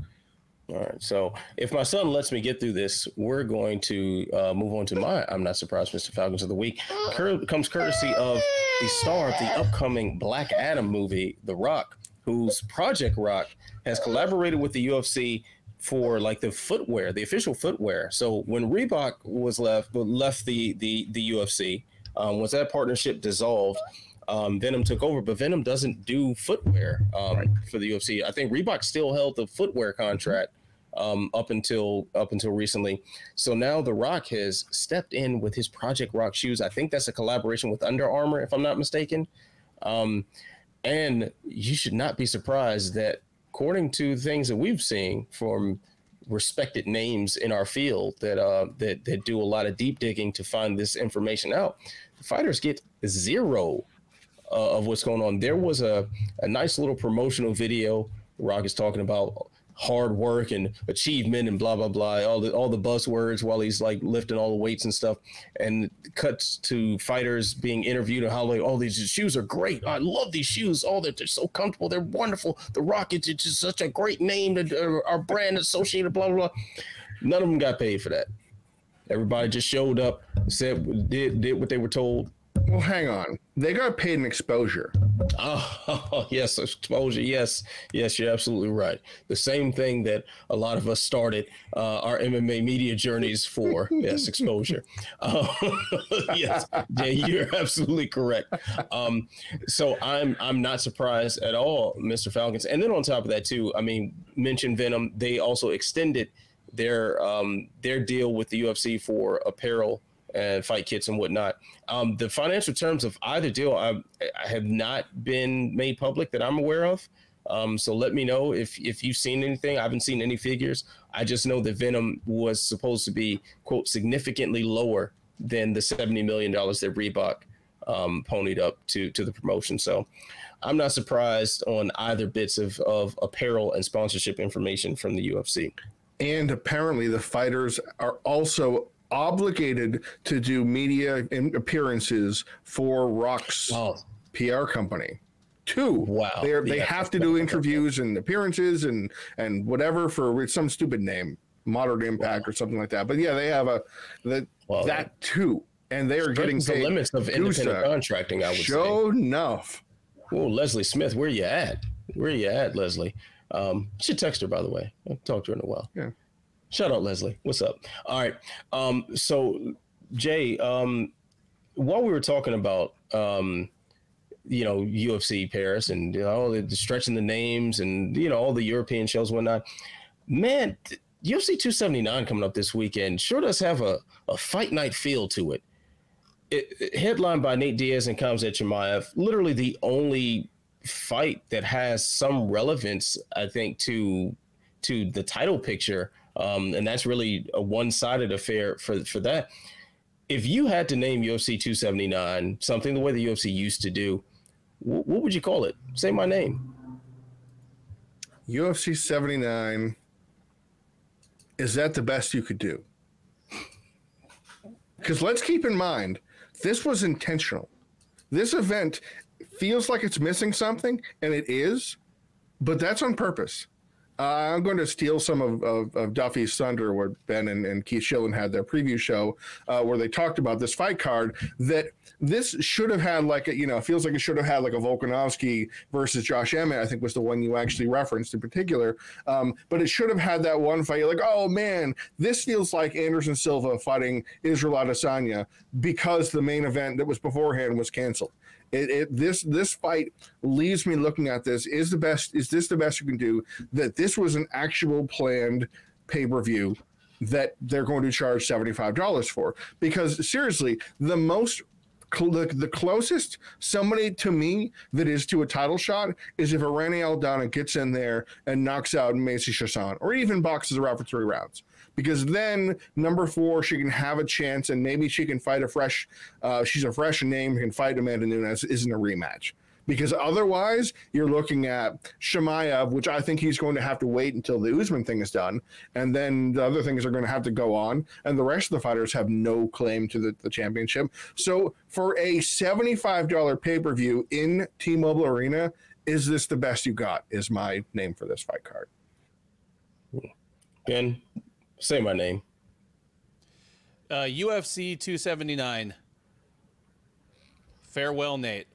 B: All right. So if my son lets me get through this, we're going to move on to my I'm Not Surprised, Mr. Falcons of the Week. Comes courtesy of the star of the upcoming Black Adam movie, The Rock, whose Project Rock has collaborated with the UFC for like the footwear, the official footwear. So when Reebok was left the UFC, once that partnership dissolved, Venom took over, but Venom doesn't do footwear for the UFC. I think Reebok still held the footwear contract up until recently. So now The Rock has stepped in with his Project Rock shoes. I think that's a collaboration with Under Armour, if I'm not mistaken. And you should not be surprised that, according to things that we've seen from respected names in our field that do a lot of deep digging to find this information out, the fighters get zero of what's going on. There was a nice little promotional video. Rock is talking about hard work and achievement and blah, blah, blah, all the buzzwords while he's like lifting all the weights and stuff, and cuts to fighters being interviewed and how like, oh, these shoes are great. I love these shoes. Oh, they're so comfortable. They're wonderful. The Rock, it's just such a great name that our brand associated, blah, blah, blah. None of them got paid for that. Everybody just showed up, said, did what they were told.
D: Well, hang on. They got paid in exposure.
B: Oh, yes, exposure. Yes, you're absolutely right. The same thing that a lot of us started our MMA media journeys for. Yes, exposure. Yes, Jay, you're absolutely correct. So I'm not surprised at all, Mr. Falcons. And then on top of that, too, I mean, mention Venom. They also extended their deal with the UFC for apparel and fight kits and whatnot. The financial terms of either deal I have not been made public that I'm aware of. So let me know if you've seen anything. I haven't seen any figures. I just know that Venom was supposed to be, quote, significantly lower than the $70 million that Reebok ponied up to the promotion. So I'm not surprised on either bits of apparel and sponsorship information from the UFC.
D: And apparently the fighters are also obligated to do media appearances for Rock's PR company too.
B: Wow.
D: They have to do interviews and appearances and whatever for some stupid name, Moderate Impact or something like that. But yeah, they have that too. And they are getting paid.
B: The limits of independent contracting, I would say.
D: Sure enough.
B: Oh, Leslie Smith, where you at? Where you at, Leslie? Should text her, by the way. I'll talk to her in a while.
D: Yeah.
B: Shout out, Leslie. What's up? All right. So, Jay, while we were talking about UFC Paris and the stretching the names and all the European shows and whatnot. Man, UFC 279 coming up this weekend sure does have a fight night feel to it. Headlined by Nate Diaz and Khamzat Chimaev, literally the only fight that has some relevance, I think, to the title picture, and that's really a one-sided affair for that. If you had to name UFC 279 something the way the UFC used to do, what would you call it? Say my name.
D: UFC 79. Is that the best you could do? Because let's keep in mind, this was intentional. This event feels like it's missing something, and it is, but that's on purpose. I'm going to steal some of Duffy's thunder, where Ben and Keith Schillen had their preview show, where they talked about this fight card, that this should have had feels like it should have had like a Volkanovski versus Josh Emmett, I think was the one you actually referenced in particular. But it should have had that one fight. You're like, oh man, this feels like Anderson Silva fighting Israel Adesanya because the main event that was beforehand was canceled. This fight leaves me looking at this. Is this the best you can do? That this was an actual planned pay-per-view that they're going to charge $75 for? Because seriously, the closest somebody to me that is to a title shot is if Irene Aldana gets in there and knocks out Macy Chiasson, or even boxes her out for 3 rounds. Because then number 4, she can have a chance, and maybe she can fight she's a fresh name, can fight Amanda Nunes, isn't a rematch. Because otherwise, you're looking at Chimaev, which I think he's going to have to wait until the Usman thing is done, and then the other things are going to have to go on, and the rest of the fighters have no claim to the championship. So for a $75 pay-per-view in T-Mobile Arena, is this the best you got, is my name for this fight card.
B: Ben? Say my name.
C: UFC 279. Farewell, Nate.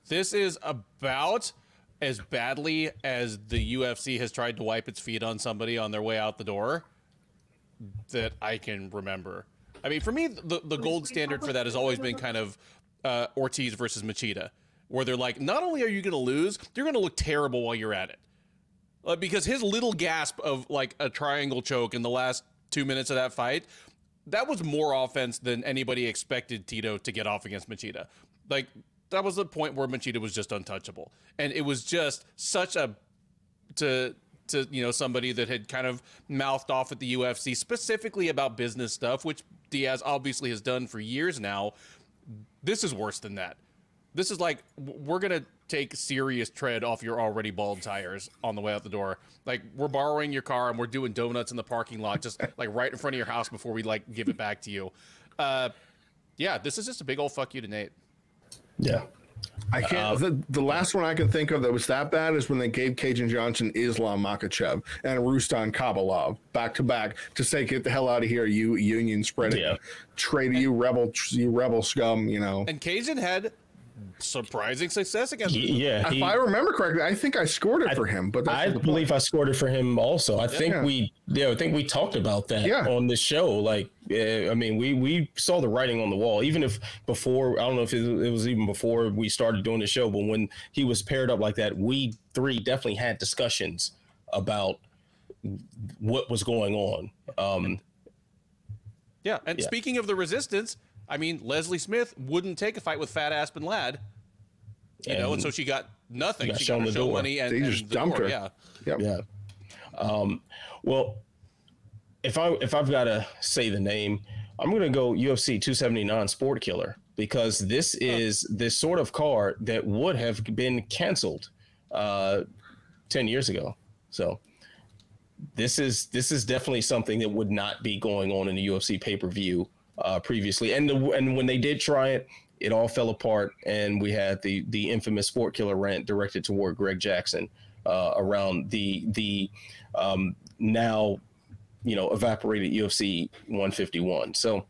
C: This is about as badly as the UFC has tried to wipe its feet on somebody on their way out the door that I can remember. I mean, for me, the gold standard for that has always been kind of Ortiz versus Machida, where they're like, not only are you going to lose, you're going to look terrible while you're at it. Because his little gasp of like a triangle choke in the last 2 minutes of that fight, that was more offense than anybody expected Tito to get off against Machida. Like, that was the point where Machida was just untouchable. And it was just such to somebody that had kind of mouthed off at the UFC specifically about business stuff, which Diaz obviously has done for years now. This is worse than that. This is like, we're going to take serious tread off your already bald tires on the way out the door. Like, we're borrowing your car and we're doing donuts in the parking lot, just like right in front of your house before we like give it back to you. Yeah, this is just a big old fuck you to Nate.
B: Yeah.
D: I can't. The last one I can think of that was that bad is when they gave Cajun Johnson Islam Makhachev and Rustan Kabalov back to back to say, "Get the hell out of here, you union spreading traitor, you rebel scum."
C: And Cajun had surprising success against him.
B: Yeah,
D: if I remember correctly, I think I scored it for him. But
B: I believe I scored it for him also. I think we talked about that on the show. Like, I mean, we saw the writing on the wall. Even if before, I don't know if it was even before we started doing the show, but when he was paired up like that, we 3 definitely had discussions about what was going on.
C: Speaking of the resistance, I mean, Leslie Smith wouldn't take a fight with Fat Aspen Ladd, and so she got nothing. She got her show money and
D: just dumped her.
C: Yeah.
B: Well, if I've got to say the name, I'm going to go UFC 279 Sport Killer, because this is this sort of card that would have been canceled 10 years ago. So this is definitely something that would not be going on in the UFC pay-per-view previously, and when they did try it, it all fell apart, and we had the infamous Sport Killer rant directed toward Greg Jackson around the now evaporated UFC 151. So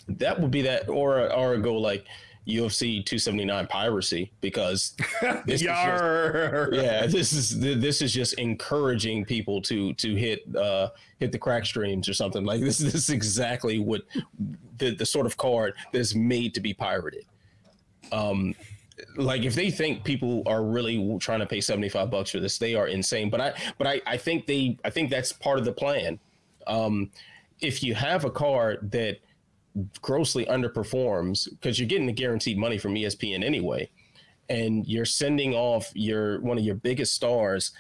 B: that would be that, or go like UFC 279 piracy, because this is just encouraging people to hit the crack streams or something. Like, this is exactly what the sort of card that's made to be pirated. like if they think people are really trying to pay $75 for this, they are insane. But I think that's part of the plan. If you have a card that grossly underperforms, because you're getting the guaranteed money from ESPN anyway, and you're sending off one of your biggest stars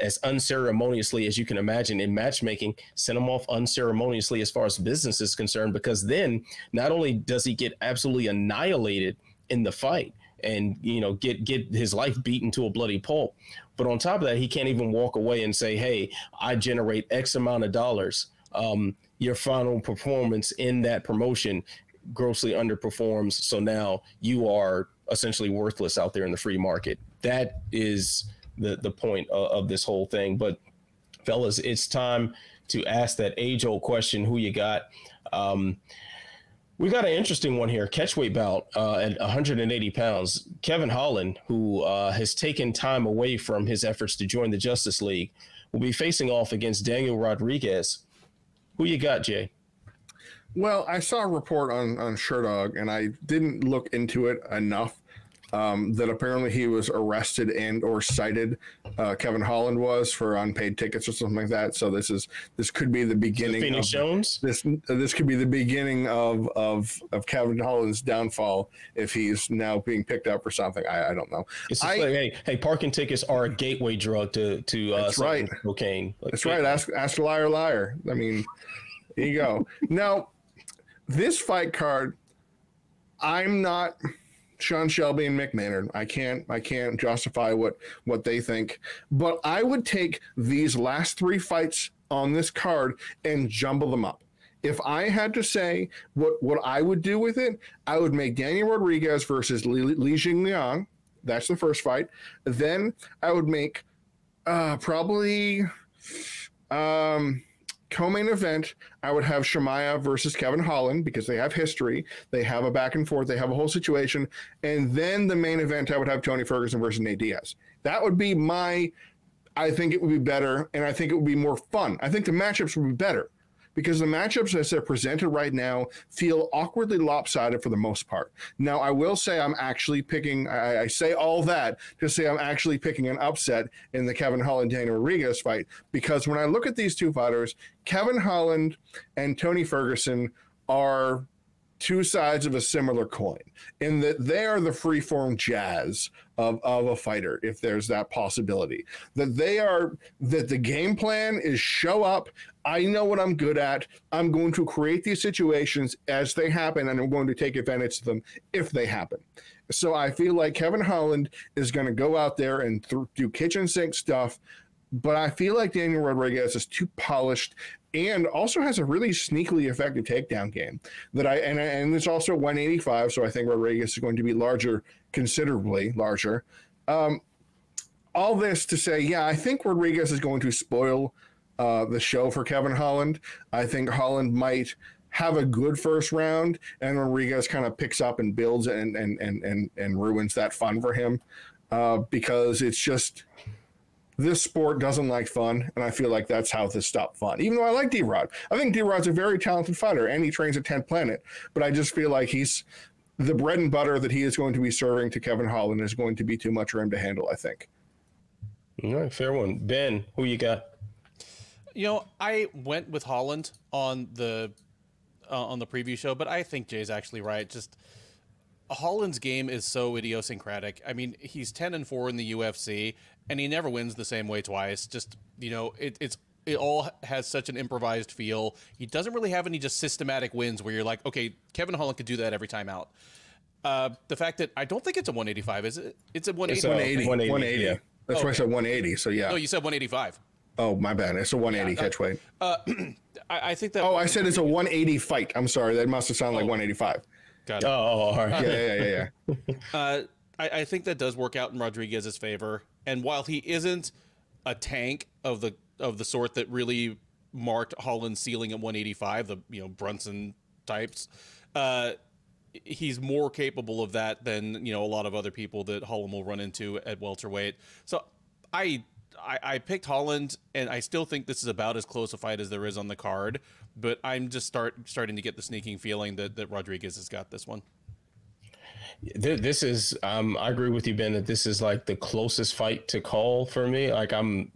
B: as unceremoniously as you can imagine in matchmaking, send him off unceremoniously as far as business is concerned, because then not only does he get absolutely annihilated in the fight and, you know, get his life beaten to a bloody pulp, but on top of that, he can't even walk away and say, hey, I generate X amount of dollars. Your final performance in that promotion grossly underperforms, so now you are essentially worthless out there in the free market. That is the point of this whole thing. But fellas, it's time to ask that age-old question: who you got? We got an interesting one here. Catchweight bout at 180 pounds. Kevin Holland, who has taken time away from his efforts to join the Justice League, will be facing off against Daniel Rodriguez. Who you got, Jay?
D: Well, I saw a report on Sherdog, and I didn't look into it enough, that apparently he was arrested and or cited. Kevin Holland was, for unpaid tickets or something like that. So this could be the beginning.
B: Phoenix Jones.
D: This could be the beginning of Kevin Holland's downfall if he's now being picked up for something. I don't know.
B: It's just like, hey, parking tickets are a gateway drug to
D: that's right.
B: Cocaine. Like,
D: that's right. Ask a liar. I mean, here you go. Now, this fight card, I'm not Sean Shelby and Mick Maynard. I can't justify what they think, but I would take these last three fights on this card and jumble them up. If I had to say what I would do with it, I would make Daniel Rodriguez versus Li Jingliang. That's the first fight. Then I would make probably co-main event, I would have Chimaev versus Kevin Holland, because they have history. They have a back and forth. They have a whole situation. And then the main event, I would have Tony Ferguson versus Nate Diaz. That would be I think it would be better, and I think it would be more fun. I think the matchups would be better, because the matchups as they're presented right now feel awkwardly lopsided for the most part. Now, I will say I'm actually picking, I say all that to say I'm actually picking an upset in the Kevin Holland-Daniel Rodriguez fight, because when I look at these two fighters, Kevin Holland and Tony Ferguson are two sides of a similar coin, in that they are the freeform jazz of a fighter, if there's that possibility. That the game plan is show up, I know what I'm good at, I'm going to create these situations as they happen, and I'm going to take advantage of them if they happen. So I feel like Kevin Holland is going to go out there and do kitchen sink stuff, but I feel like Daniel Rodriguez is too polished and also has a really sneakily effective takedown game and it's also 185, so I think Rodriguez is going to be larger, considerably larger. All this to say, yeah, I think Rodriguez is going to spoil the show for Kevin Holland. I think Holland might have a good first round, and Rodriguez kind of picks up and builds and ruins that fun for him, because it's just, this sport doesn't like fun, and I feel like that's how this stopped fun. Even though I like D-Rod. I think D-Rod's a very talented fighter, and he trains at 10th Planet, but I just feel like the bread and butter that he is going to be serving to Kevin Holland is going to be too much for him to handle, I think.
B: All right, fair one. Ben, who you got?
C: You know, I went with Holland on the preview show, but I think Jay's actually right. Just Holland's game is so idiosyncratic. I mean, he's 10-4 in the UFC, and he never wins the same way twice. Just, you know, it all has such an improvised feel. He doesn't really have any just systematic wins where you're like, okay, Kevin Holland could do that every time out. The fact that I don't think it's a 185, is it? It's a 180.
D: 180. Yeah. That's why I said 180. So yeah.
C: No, you said 185.
D: Oh, my bad. It's a 180 catchweight.
C: I think that.
D: Oh, I said it's a 180 fight. I'm sorry. That must have sounded like 185.
C: Got it.
B: Oh, all right.
D: Yeah.
C: I think that does work out in Rodriguez's favor. And while he isn't a tank of the sort that really marked Holland's ceiling at 185, the Brunson types, he's more capable of that than a lot of other people that Holland will run into at welterweight. So I picked Holland, and I still think this is about as close a fight as there is on the card. But I'm just starting to get the sneaking feeling that Rodriguez has got this one.
B: This is, I agree with you, Ben, that this is like the closest fight to call for me. Like, I'm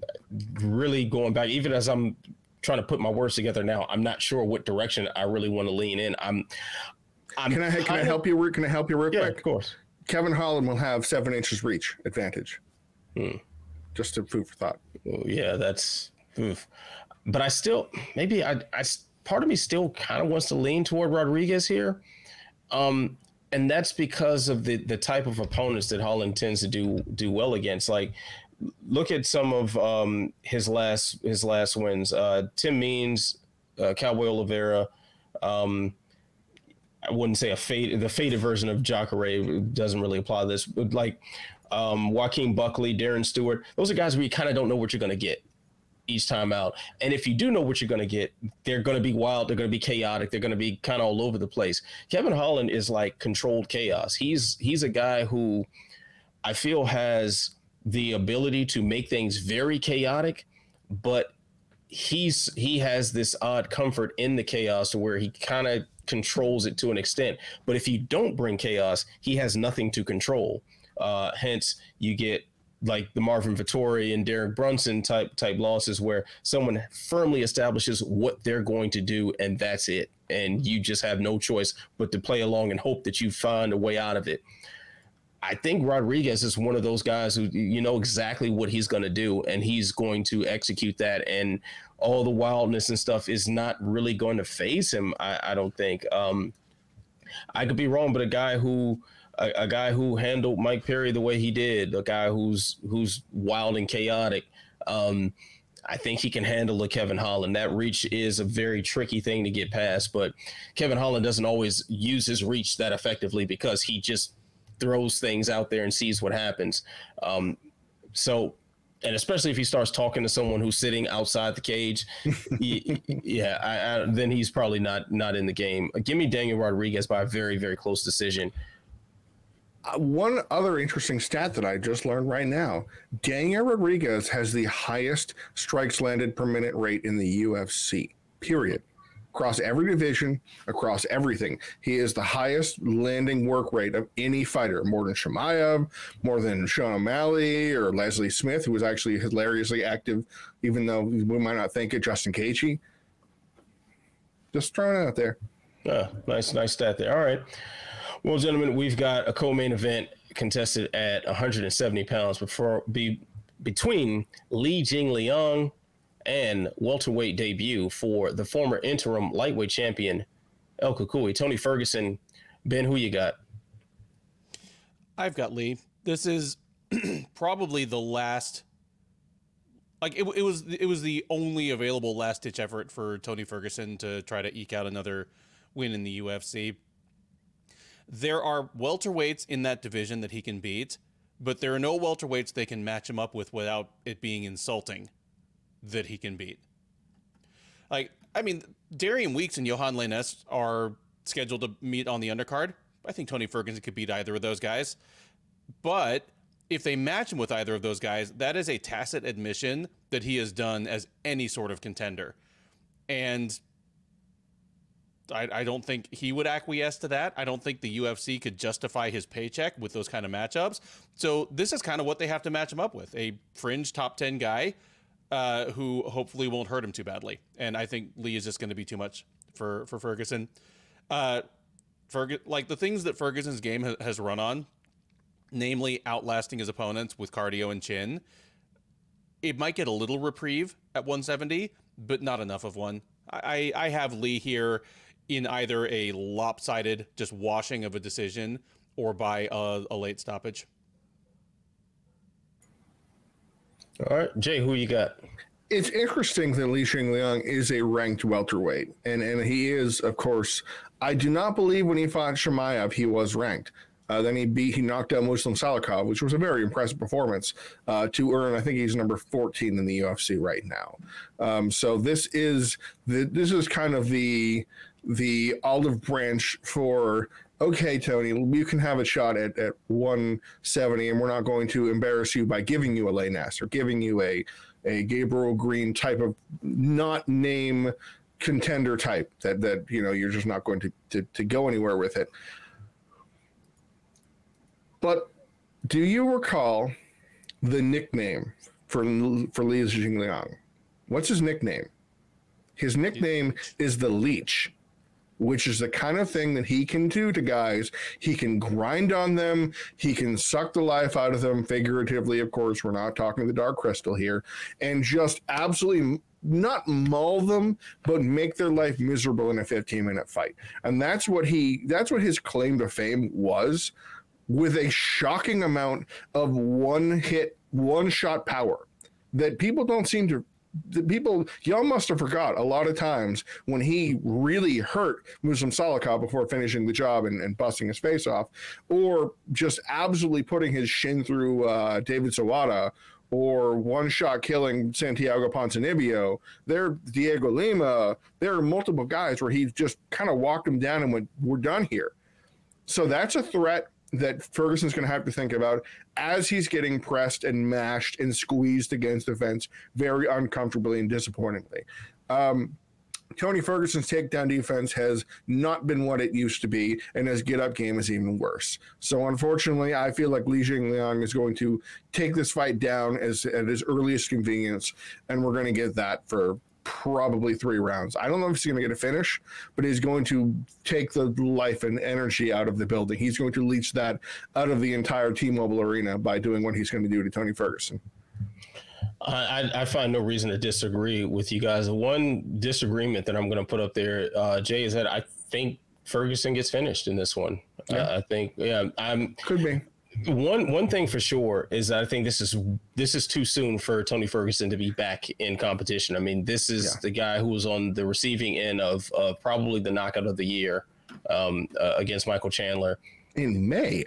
B: really going back, even as I'm trying to put my words together now, I'm not sure what direction I really want to lean in.
D: Can I help you? Can I help you real quick?
B: Of course.
D: Kevin Holland will have 7 inches reach advantage. Just to food for thought.
B: Well, yeah, that's, oof. But I still, maybe I part of me still kind of wants to lean toward Rodriguez here. And that's because of the type of opponents that Holland tends to do well against. Like, look at some of his last wins. Tim Means, Cowboy Oliveira. I wouldn't say the faded version of Jacare doesn't really apply to this, but like Joaquin Buckley, Darren Stewart. Those are guys where you kind of don't know what you're going to get each time out. And if you do know what you're going to get, they're going to be wild. They're going to be chaotic. They're going to be kind of all over the place. Kevin Holland is like controlled chaos. He's a guy who I feel has the ability to make things very chaotic, but he has this odd comfort in the chaos to where he kind of controls it to an extent. But if you don't bring chaos, he has nothing to control. Hence, you get like the Marvin Vettori and Derek Brunson type losses where someone firmly establishes what they're going to do, and that's it. And you just have no choice but to play along and hope that you find a way out of it. I think Rodriguez is one of those guys who, you know exactly what he's going to do, and he's going to execute that. And all the wildness and stuff is not really going to faze him, I don't think. I could be wrong, but a guy who handled Mike Perry the way he did, a guy who's wild and chaotic, I think he can handle a Kevin Holland. That reach is a very tricky thing to get past, but Kevin Holland doesn't always use his reach that effectively because he just throws things out there and sees what happens. And especially if he starts talking to someone who's sitting outside the cage, then he's probably not in the game. Give me Daniel Rodriguez by a very, very close decision.
D: One other interesting stat that I just learned right now, Daniel Rodriguez has the highest strikes landed per minute rate in the UFC, period. Across every division, across everything. He is the highest landing work rate of any fighter, more than Chimaev, more than Sean O'Malley or Leslie Smith, who was actually hilariously active, even though we might not think it, Justin Gaethje. Just throwing it out there.
B: Nice stat there. All right. Well, gentlemen, we've got a co-main event contested at 170 pounds between Li Jingliang and welterweight debut for the former interim lightweight champion El Cucuy, Tony Ferguson. Ben, who you got?
C: I've got Lee. This is probably the last. Like it was the only available last-ditch effort for Tony Ferguson to try to eke out another win in the UFC. There are welterweights in that division that he can beat, but there are no welterweights they can match him up with without it being insulting that he can beat. Like, I mean, Darian Weeks and Johan Lainez are scheduled to meet on the undercard. I think Tony Ferguson could beat either of those guys. But if they match him with either of those guys, that is a tacit admission that he has done as any sort of contender. And I don't think he would acquiesce to that. I don't think the UFC could justify his paycheck with those kind of matchups. So this is kind of what they have to match him up with, a fringe top 10 guy who hopefully won't hurt him too badly. And I think Lee is just going to be too much for Ferguson. Like the things that Ferguson's game has run on, namely outlasting his opponents with cardio and chin, it might get a little reprieve at 170, but not enough of one. I have Lee here in either a lopsided just washing of a decision or by a late stoppage.
B: All right, Jay, who you got?
D: It's interesting that Li Jingliang is a ranked welterweight, and he is, of course. I do not believe when he fought Chimaev he was ranked. Then he knocked out Muslim Salikov, which was a very impressive performance to earn. I think he's number 14 in the UFC right now. So this is kind of the olive branch for, okay, Tony, you can have a shot at 170, and we're not going to embarrass you by giving you a Lainez or giving you a Gabriel Green type of not name contender type that you're just not going to go anywhere with it. But do you recall the nickname for Li Jingliang? What's his nickname? His nickname is the Leech, which is the kind of thing that he can do to guys. He can grind on them. He can suck the life out of them, figuratively, of course. We're not talking the Dark Crystal here. And just absolutely not maul them, but make their life miserable in a 15-minute fight. And that's what his claim to fame was, with a shocking amount of one-shot power that people don't seem to. Y'all must have forgot a lot of times when he really hurt Muslim Salikov before finishing the job and busting his face off, or just absolutely putting his shin through David Sawada, or one-shot killing Santiago Ponzinibbio. Diego Lima. There are multiple guys where he just kind of walked him down and went, "We're done here." So that's a threat that Ferguson's going to have to think about as he's getting pressed and mashed and squeezed against the fence very uncomfortably and disappointingly. Tony Ferguson's takedown defense has not been what it used to be, and his get-up game is even worse. So unfortunately, I feel like Li Jingliang is going to take this fight down at his earliest convenience, and we're going to get that for probably 3 rounds. I don't know if he's going to get a finish, but he's going to take the life and energy out of the building. He's going to leech that out of the entire T-Mobile arena by doing what he's going to do to Tony Ferguson.
B: I find no reason to disagree with you guys. The one disagreement that I'm going to put up there, Jay, is that I think Ferguson gets finished in this one. Yeah. I think,
D: could be.
B: One thing for sure is that I think this is too soon for Tony Ferguson to be back in competition. I mean, this is the guy who was on the receiving end of probably the knockout of the year against Michael Chandler
D: in May.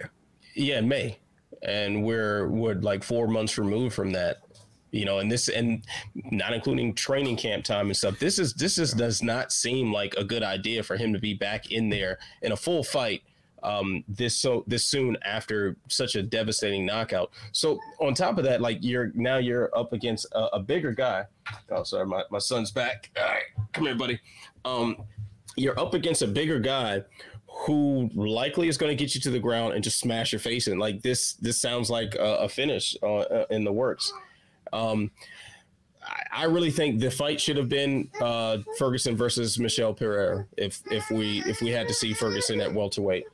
B: Yeah, in May, and we're like 4 months removed from that. You know, and not including training camp time and stuff. This does not seem like a good idea for him to be back in there in a full fight this soon after such a devastating knockout. So on top of that, like you're up against a bigger guy. Oh, sorry, my son's back. All right, come here, buddy. You're up against a bigger guy who likely is going to get you to the ground and just smash your face in. Like this sounds like a finish in the works. I really think the fight should have been Ferguson versus Michel Pereira if we had to see Ferguson at welterweight.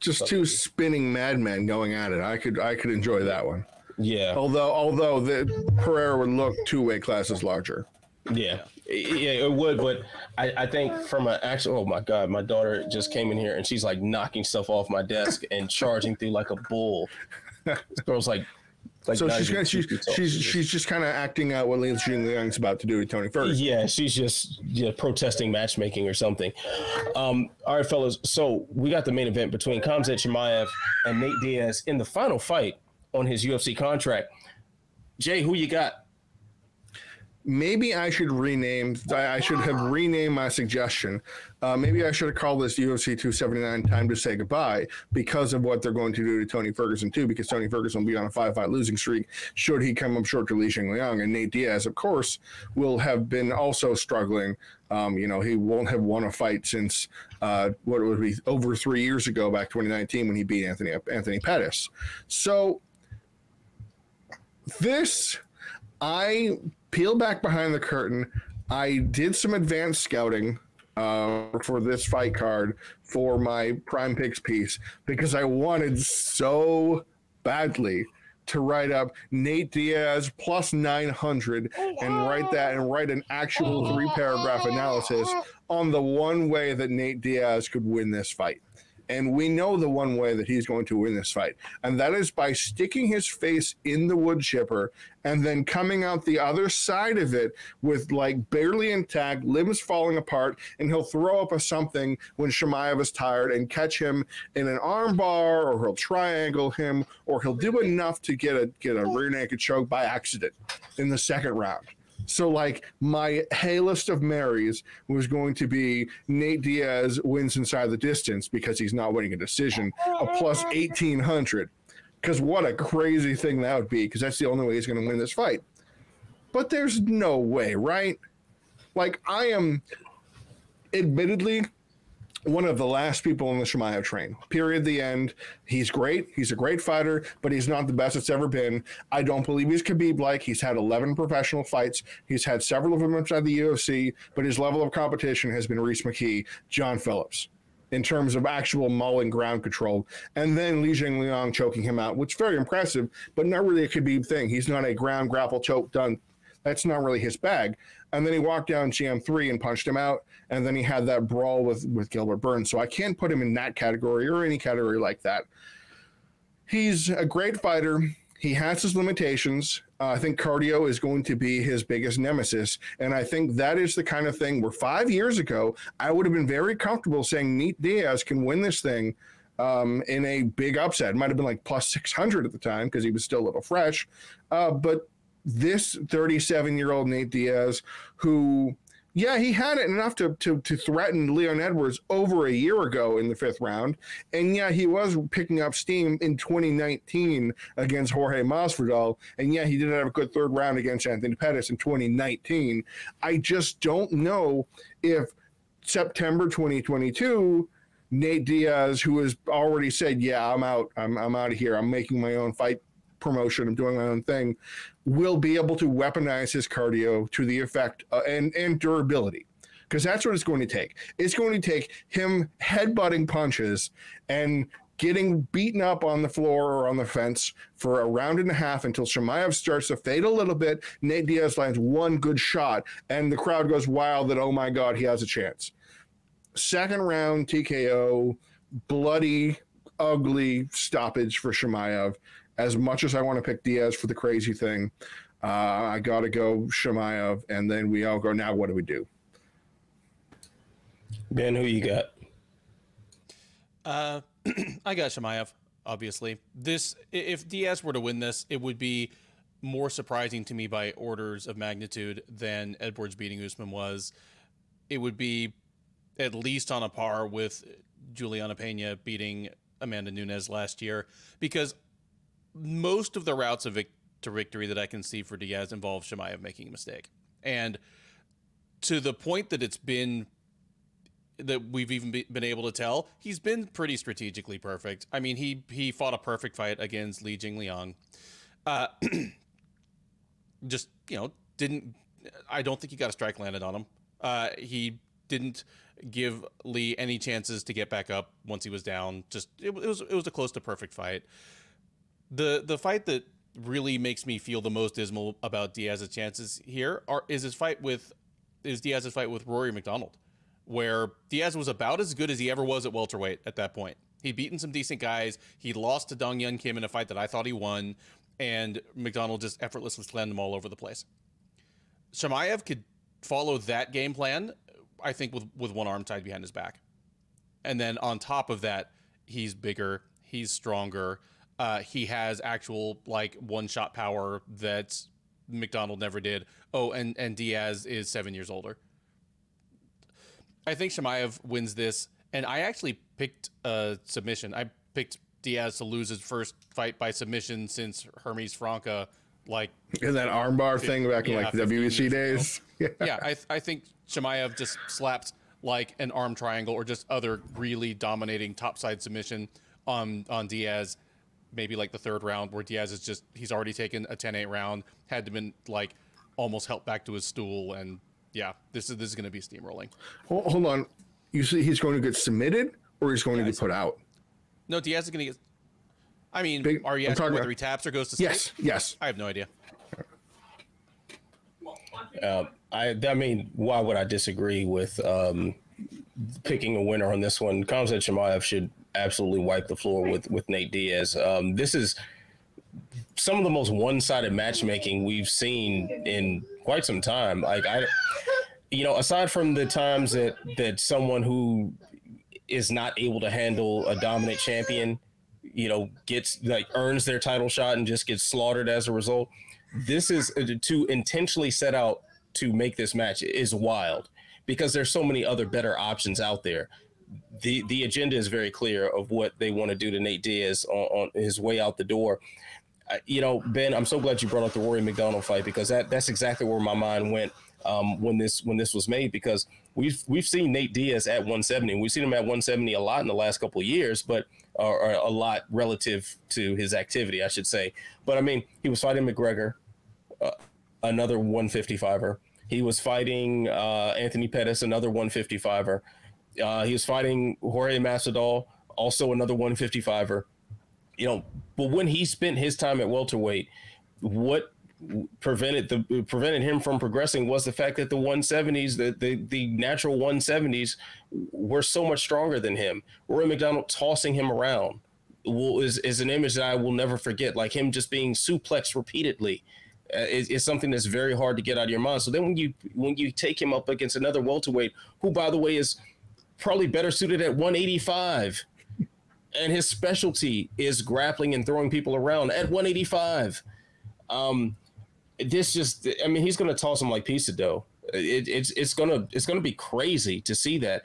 B: Just two spinning madmen going at it. I could enjoy that one.
D: Yeah. Although the Pereira would look 2 weight classes larger.
B: Yeah, it would. But I think from an actual, oh my God, my daughter just came in here and she's like knocking stuff off my desk and charging through like a bull. This girl's like so she's just kind of acting out what Li Jingliang's about to do to Tony Ferguson. Yeah, she's just protesting matchmaking or something. All right, fellas. So we got the main event between Khamzat Chimaev and Nate Diaz in the final fight on his UFC contract. Jay, who you got?
D: Maybe I should have renamed my suggestion. Maybe I should have called this UFC 279 Time to Say Goodbye because of what they're going to do to Tony Ferguson too, because Tony Ferguson will be on a 5-fight losing streak should he come up short to Li Jingliang. And Nate Diaz, of course, will have been also struggling. He won't have won a fight since what would be over 3 years ago, back 2019, when he beat Anthony Pettis. So I peel back behind the curtain. I did some advanced scouting for this fight card for my Prime Picks piece because I wanted so badly to write up Nate Diaz plus 900 and write an actual 3-paragraph analysis on the one way that Nate Diaz could win this fight. And we know the one way that he's going to win this fight, and that is by sticking his face in the wood chipper and then coming out the other side of it with like barely intact, limbs falling apart, and he'll throw up a something when Chimaev is tired and catch him in an arm bar, or he'll triangle him, or he'll do enough to get a rear naked choke by accident in the second round. So, like, my hey list of Marys was going to be Nate Diaz wins inside the distance because he's not winning a decision, a plus 1,800. Because what a crazy thing that would be, because that's the only way he's going to win this fight. But there's no way, right? Like, I am, admittedly, one of the last people on the Chimaev train. Period. The end. He's great. He's a great fighter, but he's not the best it's ever been. I don't believe he's Khabib-like. He's had 11 professional fights. He's had several of them inside the UFC, but his level of competition has been Rhys McKee, John Phillips, in terms of actual mauling ground control. And then Li Jingliang choking him out, which is very impressive, but not really a Khabib thing. He's not a ground grapple choke done. That's not really his bag. And then he walked down GM3 and punched him out. And then he had that brawl with Gilbert Burns. So I can't put him in that category or any category like that. He's a great fighter. He has his limitations. I think cardio is going to be his biggest nemesis. And I think that is the kind of thing where 5 years ago, I would have been very comfortable saying Nate Diaz can win this thing in a big upset. It might have been like plus 600 at the time because he was still a little fresh. But this 37-year-old Nate Diaz, who, yeah, he had it enough to threaten Leon Edwards over a year ago in the 5th round. And yeah, he was picking up steam in 2019 against Jorge Masvidal. And yeah, he did have a good 3rd round against Anthony Pettis in 2019. I just don't know if September 2022, Nate Diaz, who has already said, yeah, I'm out of here. I'm making my own fight promotion. I'm doing my own thing, will be able to weaponize his cardio to the effect and durability, because that's what it's going to take. It's going to take him headbutting punches and getting beaten up on the floor or on the fence for a round and a half until Chimaev starts to fade a little bit. Nate Diaz lands one good shot and the crowd goes wild that, oh my God, he has a chance. 2nd round TKO, bloody, ugly stoppage for Chimaev. As much as I want to pick Diaz for the crazy thing, I got to go Chimaev, and then we all go, now what do we do?
B: Ben, who you got?
C: I got Chimaev, obviously. If Diaz were to win this, it would be more surprising to me by orders of magnitude than Edwards beating Usman was. It would be at least on a par with Juliana Pena beating Amanda Nunes last year, because most of the routes to victory that I can see for Diaz involve Chimaev making a mistake. And to the point that we've even been able to tell, he's been pretty strategically perfect. I mean, he fought a perfect fight against Li Jingliang. Just, I don't think he got a strike landed on him. He didn't give Lee any chances to get back up once he was down. It was a close to perfect fight. The fight that really makes me feel the most dismal about Diaz's chances here is Diaz's fight with Rory McDonald, where Diaz was about as good as he ever was at welterweight at that point. He'd beaten some decent guys. He lost to Dong Yun Kim in a fight that I thought he won, and McDonald just effortlessly slammed him all over the place. Chimaev could follow that game plan, I think, with one arm tied behind his back. And then on top of that, he's bigger, he's stronger. He has actual one-shot power that McDonald never did. Oh, and Diaz is 7 years older. I think Chimaev wins this, and I actually picked a submission. I picked Diaz to lose his first fight by submission since Hermes Franca,
D: in that armbar thing back in the WEC days.
C: Yeah, I think Chimaev just slapped an arm triangle or just other really dominating topside submission on Diaz. Maybe the 3rd round, where Diaz he's already taken a 10-8 round, had to been almost helped back to his stool, and yeah, this is going to be steamrolling.
D: Hold on, you see he's going to get submitted or he's going to get put out?
C: No, Diaz is going to get. I mean, are you asking whether he taps or goes to sleep?
D: Yes.
C: I have no idea.
B: I mean, why would I disagree with picking a winner on this one? Khamzat Chimaev should absolutely wipe the floor with Nate Diaz. This is some of the most one-sided matchmaking we've seen in quite some time. Aside from the times that someone who is not able to handle a dominant champion, gets earns their title shot and just gets slaughtered as a result. This is to intentionally set out to make this match is wild, because there's so many other better options out there. The agenda is very clear of what they want to do to Nate Diaz on his way out the door. Ben, I'm so glad you brought up the Rory McDonald fight, because that's exactly where my mind went when this was made, because we've seen Nate Diaz at 170. We've seen him at 170 a lot in the last couple of years, but or a lot relative to his activity, I should say. But I mean, he was fighting McGregor, another 155er. He was fighting Anthony Pettis, another 155er. He was fighting Jorge Masvidal, also another 155er. You know, but when he spent his time at welterweight, what prevented him from progressing was the fact that the 170s, the natural 170s, were so much stronger than him. Rory McDonald tossing him around is an image that I will never forget. Like him just being suplexed repeatedly is something that's very hard to get out of your mind. So then when you take him up against another welterweight, who by the way is probably better suited at 185. And his specialty is grappling and throwing people around at 185. He's going to toss him like pizza dough. It's going to be crazy to see that.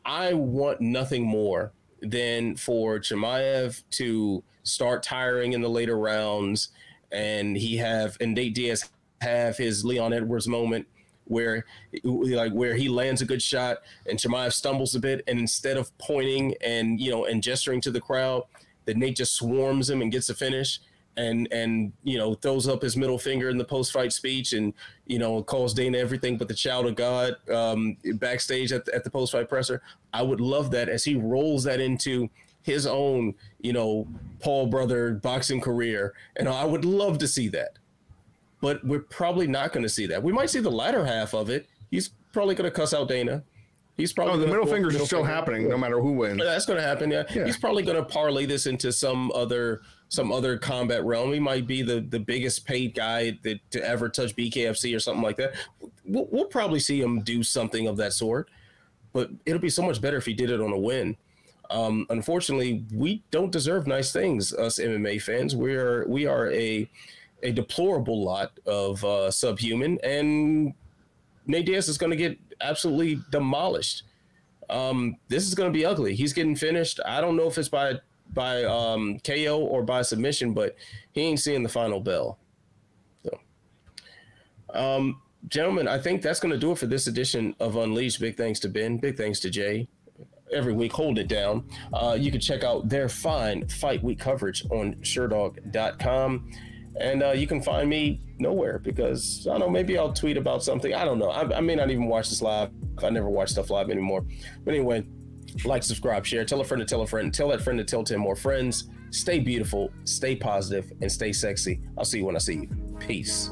B: I want nothing more than for Chimaev to start tiring in the later rounds, and Nate Diaz have his Leon Edwards moment where he lands a good shot and Chimaev stumbles a bit, and instead of pointing and gesturing to the crowd, that Nate just swarms him and gets a finish and throws up his middle finger in the post-fight speech and calls Dana everything but the child of God backstage at the post-fight presser. I would love that as he rolls that into his own Paul brother boxing career, and I would love to see that. But we're probably not going to see that. We might see the latter half of it. He's probably going to cuss out Dana. He's probably
D: the middle finger's still happening no matter who wins.
B: That's going to happen. Yeah. He's probably going to parlay this into some other combat realm. He might be the biggest paid guy to ever touch BKFC or something like that. We'll probably see him do something of that sort. But it'll be so much better if he did it on a win. Unfortunately, we don't deserve nice things, us MMA fans. We are a deplorable lot of subhuman, and Nate Diaz is going to get absolutely demolished. This is going to be ugly. He's getting finished. I don't know if it's by KO or by submission, but he ain't seeing the final bell. So, gentlemen, I think that's going to do it for this edition of Unleashed. Big thanks to Ben. Big thanks to Jay. Every week, hold it down. You can check out their fine fight week coverage on Sherdog.com. And you can find me nowhere because, I don't know, maybe I'll tweet about something. I don't know. I may not even watch this live. I never watch stuff live anymore. But anyway, like, subscribe, share, tell a friend to tell a friend, tell that friend to tell 10 more friends. Stay beautiful, stay positive, and stay sexy. I'll see you when I see you. Peace.